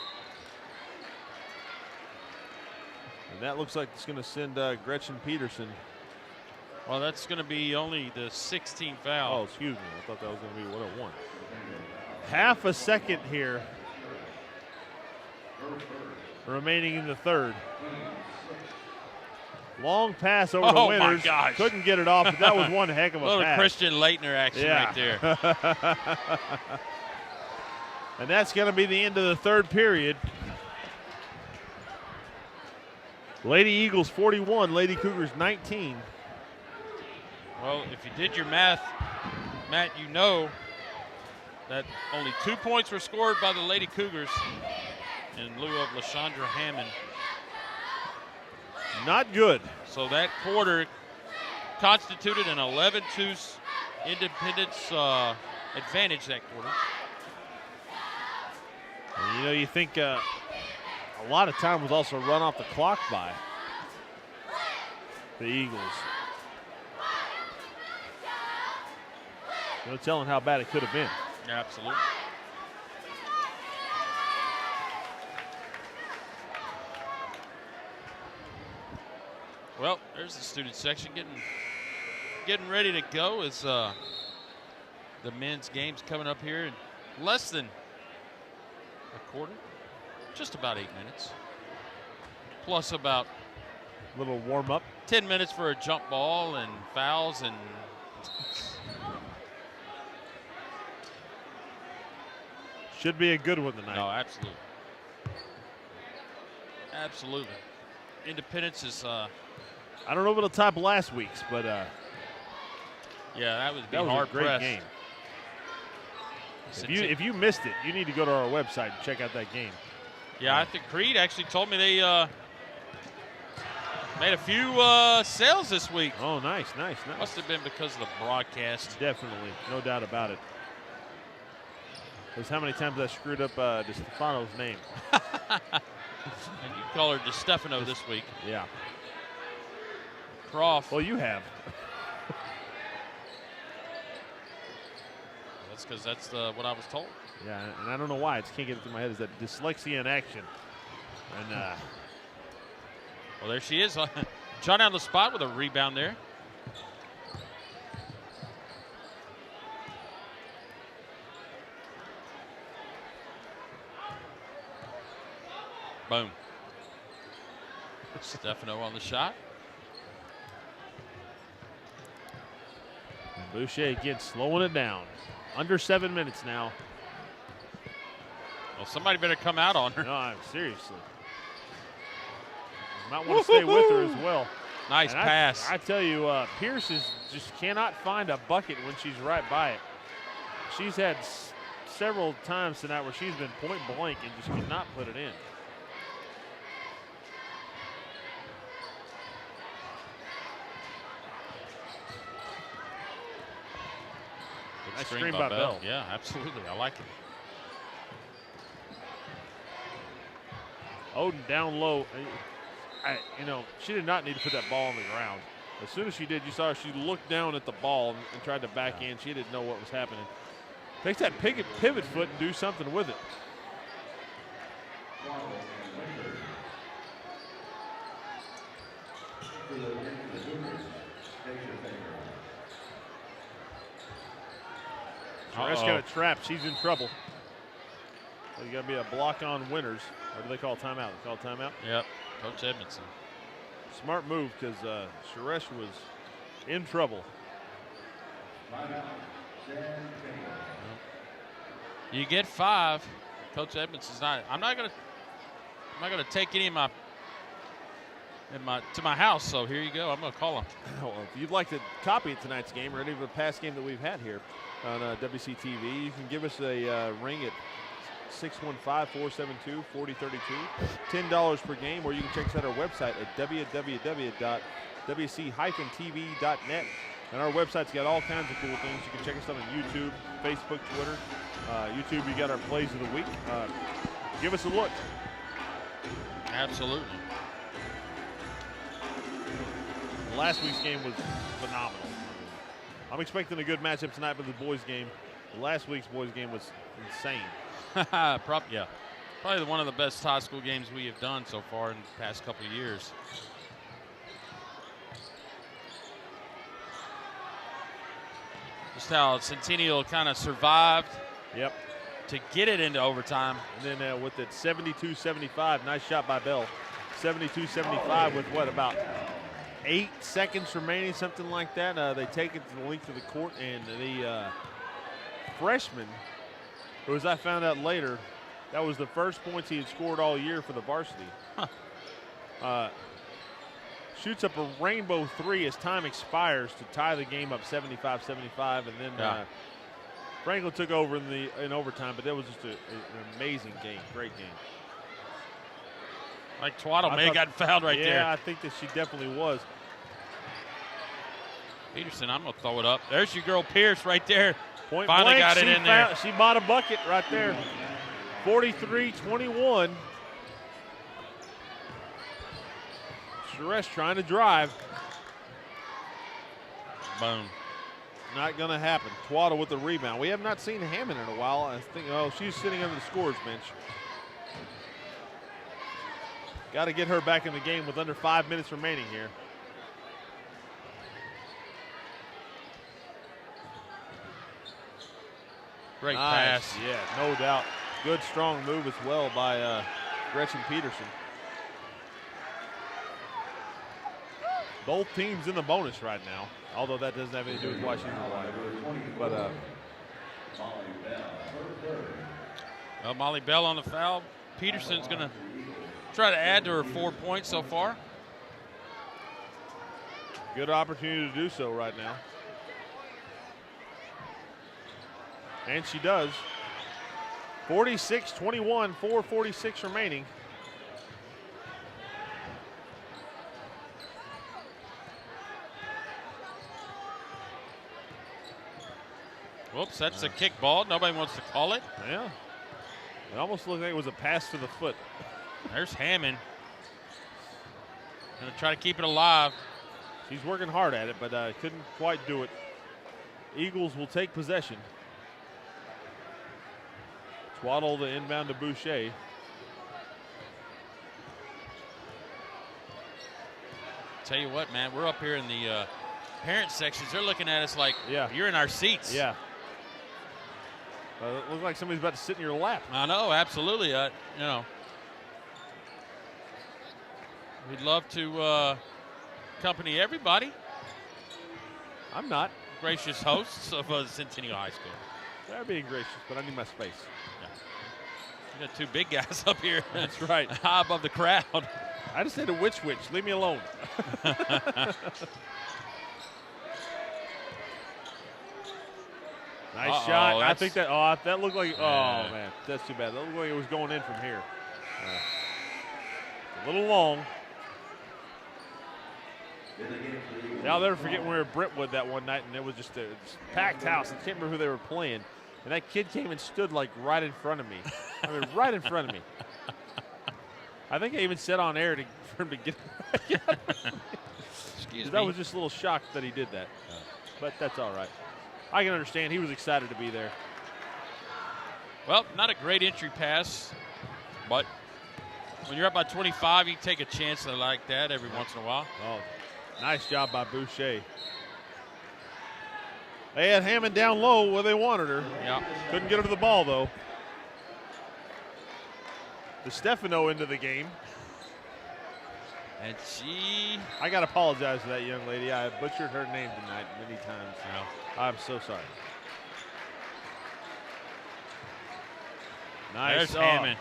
And that looks like it's going to send Gretchen Peterson. Well, that's going to be only the 16th foul. Oh, excuse me. I thought that was going to be 101. Half a second here remaining in the third. Long pass over the Winners. My gosh. Couldn't get it off, but that was one heck of a little pass. Christian Leitner action right there. And that's going to be the end of the third period. Lady Eagles 41, Lady Cougars 19. Well, if you did your math, Matt, you know that only 2 points were scored by the Lady Cougars in lieu of LaShondra Hammond. Not good. So that quarter constituted an 11-2 Independence advantage that quarter. And, you know, you think a lot of time was also run off the clock by the Eagles. No telling how bad it could have been. Yeah, absolutely. Well, there's the student section getting ready to go as the men's game's coming up here in less than a quarter, just about 8 minutes, plus about A little warm up. 10 minutes for a jump ball and fouls and Should be a good one tonight. no, absolutely. Absolutely. Independence is I don't know if it'll top last week's, but yeah, that was a great press. game. If you missed it, you need to go to our website and check out that game. Yeah, I think Creed actually told me they made a few sales this week. Oh, nice. Must have been because of the broadcast. Definitely, no doubt about it. Because how many times I screwed up DeStefano's name. And you call her DeStefano this week. Yeah. Croft. Well, you have. That's because that's what I was told. Yeah, and I don't know why. I just can't get it through my head. Is that dyslexia in action? And well, there she is. John on the spot with a rebound there. Boom. Stefano on the shot. and Boucher again slowing it down. Under 7 minutes now. Well, somebody better come out on her. No, seriously. You might want to stay with her as well. Nice and pass. I tell you, Pierce just cannot find a bucket when she's right by it. She's had several times tonight where she's been point blank and just cannot put it in. Nice screen by Bell. Yeah, absolutely. I like it. Oden down low. She did not need to put that ball on the ground. As soon as she did, you saw her, she looked down at the ball and tried to back in. She didn't know what was happening. Takes that pivot foot and do something with it. That's got a trap. She's in trouble. So you got to be a block on winners. Or do they call timeout? They call timeout? Yep. Coach Edmondson. Smart move because Suresh was in trouble. You get 5. Coach Edmondson's not. I'm not gonna take any of my to my house. So here you go. I'm gonna call him. Well, if you'd like to copy tonight's game or any of the past game that we've had here on WCTV, you can give us a ring at 615-472-4032. $10 per game, or you can check us out our website at www.wc-tv.net. And our website's got all kinds of cool things. You can check us out on YouTube, Facebook, Twitter. YouTube, you got our plays of the week. Give us a look. Absolutely. Last week's game was phenomenal. I'm expecting a good matchup tonight for the boys' game. Last week's boys' game was insane. Yeah. Probably one of the best high school games we have done so far in the past couple of years. Just how Centennial kind of survived. Yep. To get it into overtime. And then with it 72-75, nice shot by Bell. 72-75 with what, about 8 seconds remaining, something like that. They take it to the length of the court, and the freshman, who, as I found out later, that was the first points he had scored all year for the varsity. Shoots up a rainbow 3 as time expires to tie the game up 75-75, and then Franklin took over in overtime, but that was just an amazing game, great game. Like Twaddle may have gotten fouled right there. Yeah, I think that she definitely was. Peterson, I'm going to throw it up. There's your girl Pierce right there. Point Finally blank, got it in there. She bought a bucket right there. 43-21. Suresh trying to drive. Boom. Not going to happen. Twaddle with the rebound. We have not seen Hammond in a while. I think, she's sitting under the scorer's bench. Got to get her back in the game with under 5 minutes remaining here. Great nice pass. Yeah, no doubt. Good, strong move as well by Gretchen Peterson. Both teams in the bonus right now, although that doesn't have anything to do with why she's in the line. But Molly Bell on the foul. Peterson's going to try to add to her 4 points so far. Good opportunity to do so right now. And she does. 46-21, 4:46 remaining. Whoops, that's a kick ball. Nobody wants to call it. Yeah. It almost looked like it was a pass to the foot. There's Hammond. Gonna try to keep it alive. She's working hard at it, but couldn't quite do it. Eagles will take possession. Twaddle the inbound to Boucher. Tell you what, man, we're up here in the parent sections. They're looking at us like, yeah, you're in our seats. Yeah. It looks like somebody's about to sit in your lap. I know, absolutely. You know, we'd love to accompany everybody. I'm not. Gracious hosts of Centennial High School. They're being gracious, but I need my space. Yeah. You got two big guys up here. That's right. High above the crowd. I just said a witch. Leave me alone. Nice shot. I think that. Oh, that looked like. Oh man, that's too bad. That looked like it was going in from here. A little long. I'll never forget when we were at Brentwood that one night, and it was just a packed house. I can't remember who they were playing, and that kid came and stood like right in front of me. I mean, right in front of me. I think I even said on air for him to get. Excuse me. That was just a little shocked that he did that, but that's all right. I can understand. He was excited to be there. Well, not a great entry pass, but when you're up by 25, you take a chance like that every once in a while. Oh, nice job by Boucher. They had Hammond down low where they wanted her. Yeah. Couldn't get her to the ball, though. DeStefano into the game. And she... I got to apologize to that young lady. I butchered her name tonight many times. I'm so sorry. Nice. There's Hammond.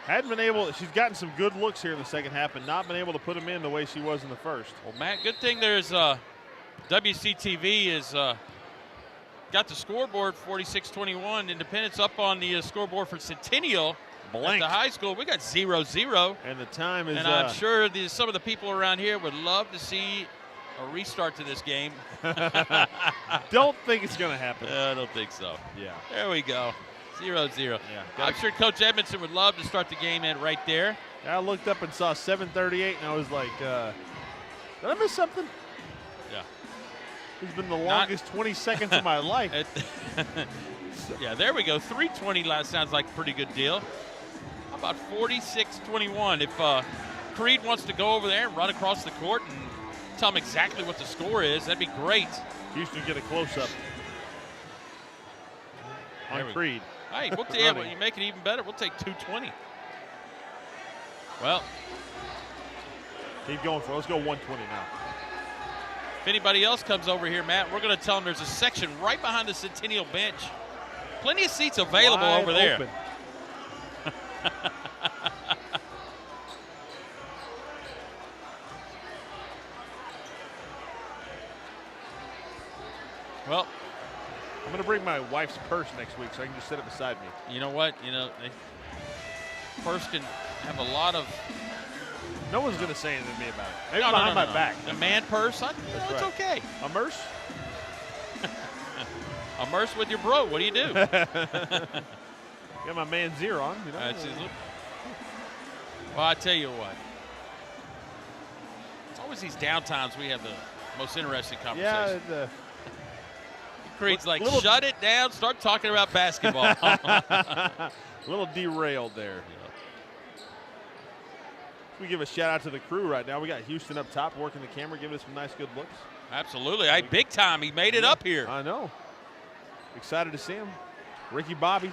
Hadn't been able, she's gotten some good looks here in the second half, but not been able to put them in the way she was in the first. Well, Matt, good thing there's WCTV is got the scoreboard 46-21. Independence up on the scoreboard for Centennial. Blank. At the high school, we got 0-0. And the time is. And I'm sure some of the people around here would love to see a restart to this game. Don't think it's going to happen. I don't think so. Yeah. There we go. 0-0. Yeah. I'm sure Coach Edmondson would love to start the game in right there. I looked up and saw 7:38, and I was like, did I miss something? Yeah. It's been the longest 20 seconds of my life. Yeah, there we go. 3:20 sounds like a pretty good deal. How about 46-21? If Creed wants to go over there and run across the court and tell them exactly what the score is, that'd be great. Houston get a close-up on Creed. Hey, we'll tell you, you make it even better. We'll take 220. Well, keep going for it. Let's go 120 now. If anybody else comes over here, Matt, we're going to tell them there's a section right behind the Centennial bench. Plenty of seats available Wide over there. Open. Well, I'm going to bring my wife's purse next week so I can just set it beside me. You know what? You know, purse can have a lot of. No one's going to say anything to me about it. Maybe No, behind my back. A man purse? It's right. okay. A merce? A merce with your bro. What do you do? Got my man Zero on. You know? Well, I tell you what. It's always these downtimes we have the most interesting conversations. Yeah. Creed's like, shut it down, start talking about basketball. A little derailed there. We give a shout out to the crew right now. We got Houston up top working the camera, giving us some nice, good looks. Absolutely. Hey, big time. He made it up here. I know. Excited to see him. Ricky Bobby.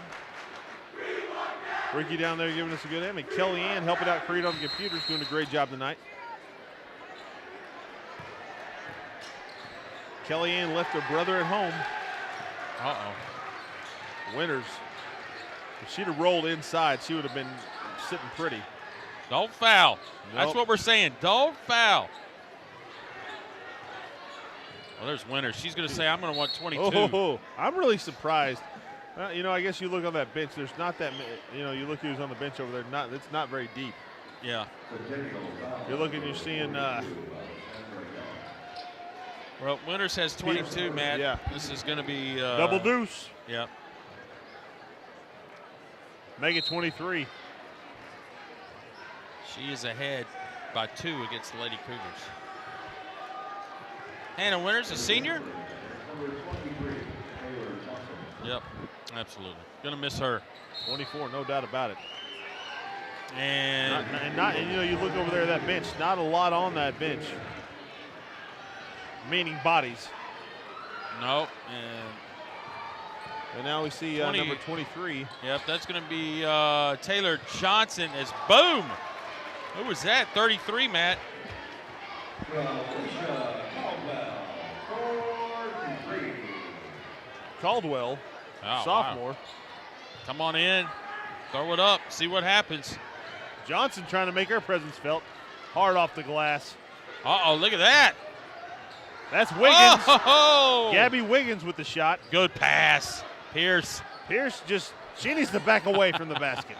Ricky down there giving us a good aim. And Kellyanne helping out Creed on the computers, doing a great job tonight. Kellyanne left her brother at home. Winters. If she'd have rolled inside, she would have been sitting pretty. Don't foul. Nope. That's what we're saying. Don't foul. Well, there's Winters. She's going to say, I'm going to want 22. Oh, I'm really surprised. You know, I guess you look on that bench. There's not that many. You know, you look who's on the bench over there. It's not very deep. Yeah. You're looking. You're seeing. Well, Winters has 22, Matt. Yeah. This is going to be double deuce. Yeah. Make it 23. She is ahead by 2 against the Lady Cougars. Hannah Winters, a senior. Yep, absolutely. Gonna miss her. 24, no doubt about it. And you know, you look over there at that bench. Not a lot on that bench. Meaning bodies. no. And now we see number 23. Yep, that's going to be Taylor Johnson as boom. Who was that? 33, Matt. Caldwell, Oh, sophomore. wow. Come on in. Throw it up. See what happens. Johnson trying to make her presence felt. Hard off the glass. Uh-oh, look at that. That's Wiggins. Oh! Gabby Wiggins with the shot. Good pass. Pierce. Pierce she needs to back away from the basket.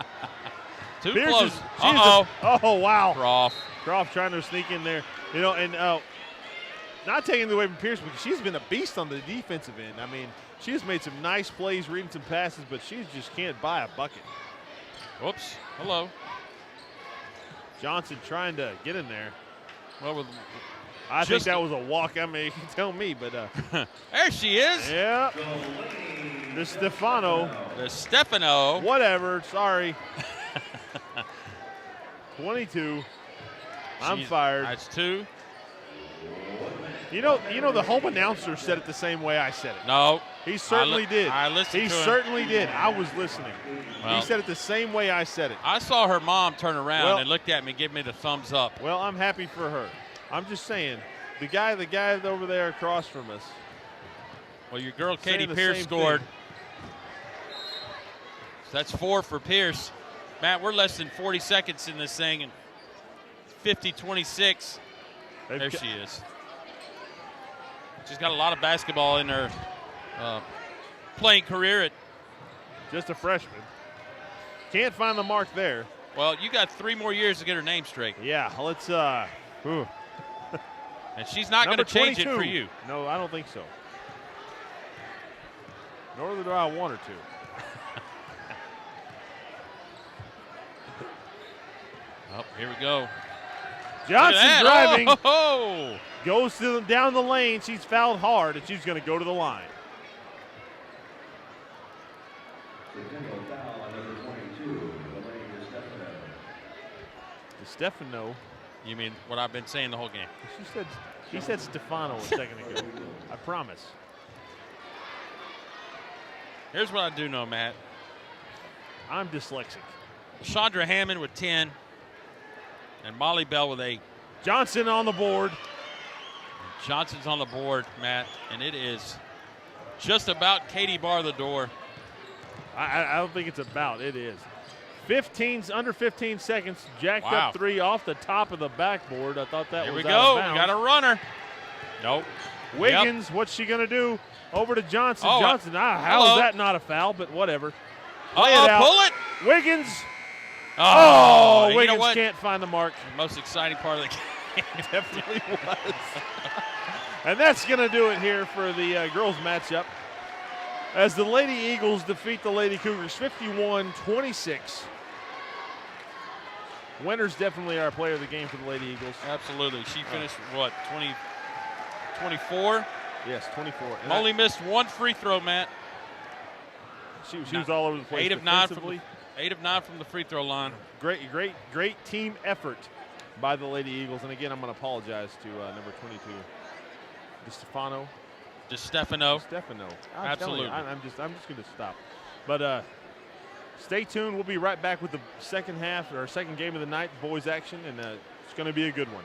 Too Pierce close. oh, wow. Croft trying to sneak in there. You know, and not taking it away from Pierce because she's been a beast on the defensive end. I mean, she's made some nice plays, reading some passes, but she just can't buy a bucket. Whoops. Hello. Johnson trying to get in there. Well, I think that was a walk. I mean, you can tell me, but there she is. Yeah. The Stefano. The Stefano. Whatever. Sorry. 22. I'm fired. That's 2. You know, the home announcer said it the same way I said it. No. He certainly did. I listened He to him. certainly did. I was listening. Well, he said it the same way I said it. I saw her mom turn around Well, and looked at me and give me the thumbs up. Well, I'm happy for her. I'm just saying, the guy over there across from us. Well, your girl Katie the Pierce same scored. thing. So that's 4 for Pierce. Matt, we're less than 40 seconds in this thing, and 50-26. There she is. She's got a lot of basketball in her playing career. At just a freshman. Can't find the mark there. Well, you got 3 more years to get her name straight. Yeah, let's. And she's not going to change it for you. No, I don't think so. Nor do I want her to. Oh, here we go. Johnson driving. Oh! Goes down the lane. She's fouled hard, and she's going to go to the line. Centennial foul on number 22, Stefano. You mean what I've been saying the whole game? He said Stefano a second ago. I promise. Here's what I do know, Matt. I'm dyslexic. Chandra Hammond with 10 and Molly Bell with 8. Johnson on the board. Johnson's on the board, Matt, and it is just about Katie bar the door. I don't think it's about. It is. Under 15 seconds. Jacked Wow. up 3 off the top of the backboard. I thought that Here was we out of go. We bounds. got a runner. Nope. Wiggins, what's she going to do? Over to Johnson. Oh, Johnson, how hello. is that not a foul? But whatever. Lay it Uh-oh, out. pull it. Wiggins. Oh, you know Wiggins what? can't find the mark. The most exciting part of the game. Definitely was. And that's going to do it here for the girls matchup as the Lady Eagles defeat the Lady Cougars 51-26. Winters definitely our player of the game for the Lady Eagles. Absolutely. She finished, what, 24? Yes, 24. And Only missed 1 free throw, Matt. She was all over the place. 8 of 9 defensively. from the free throw line. Great team effort by the Lady Eagles. And again, I'm going to apologize to number 22, Stefano. Stefano. Absolutely. I'm just going to stop. But stay tuned. We'll be right back with the second half or second game of the night, boys action, and it's going to be a good one.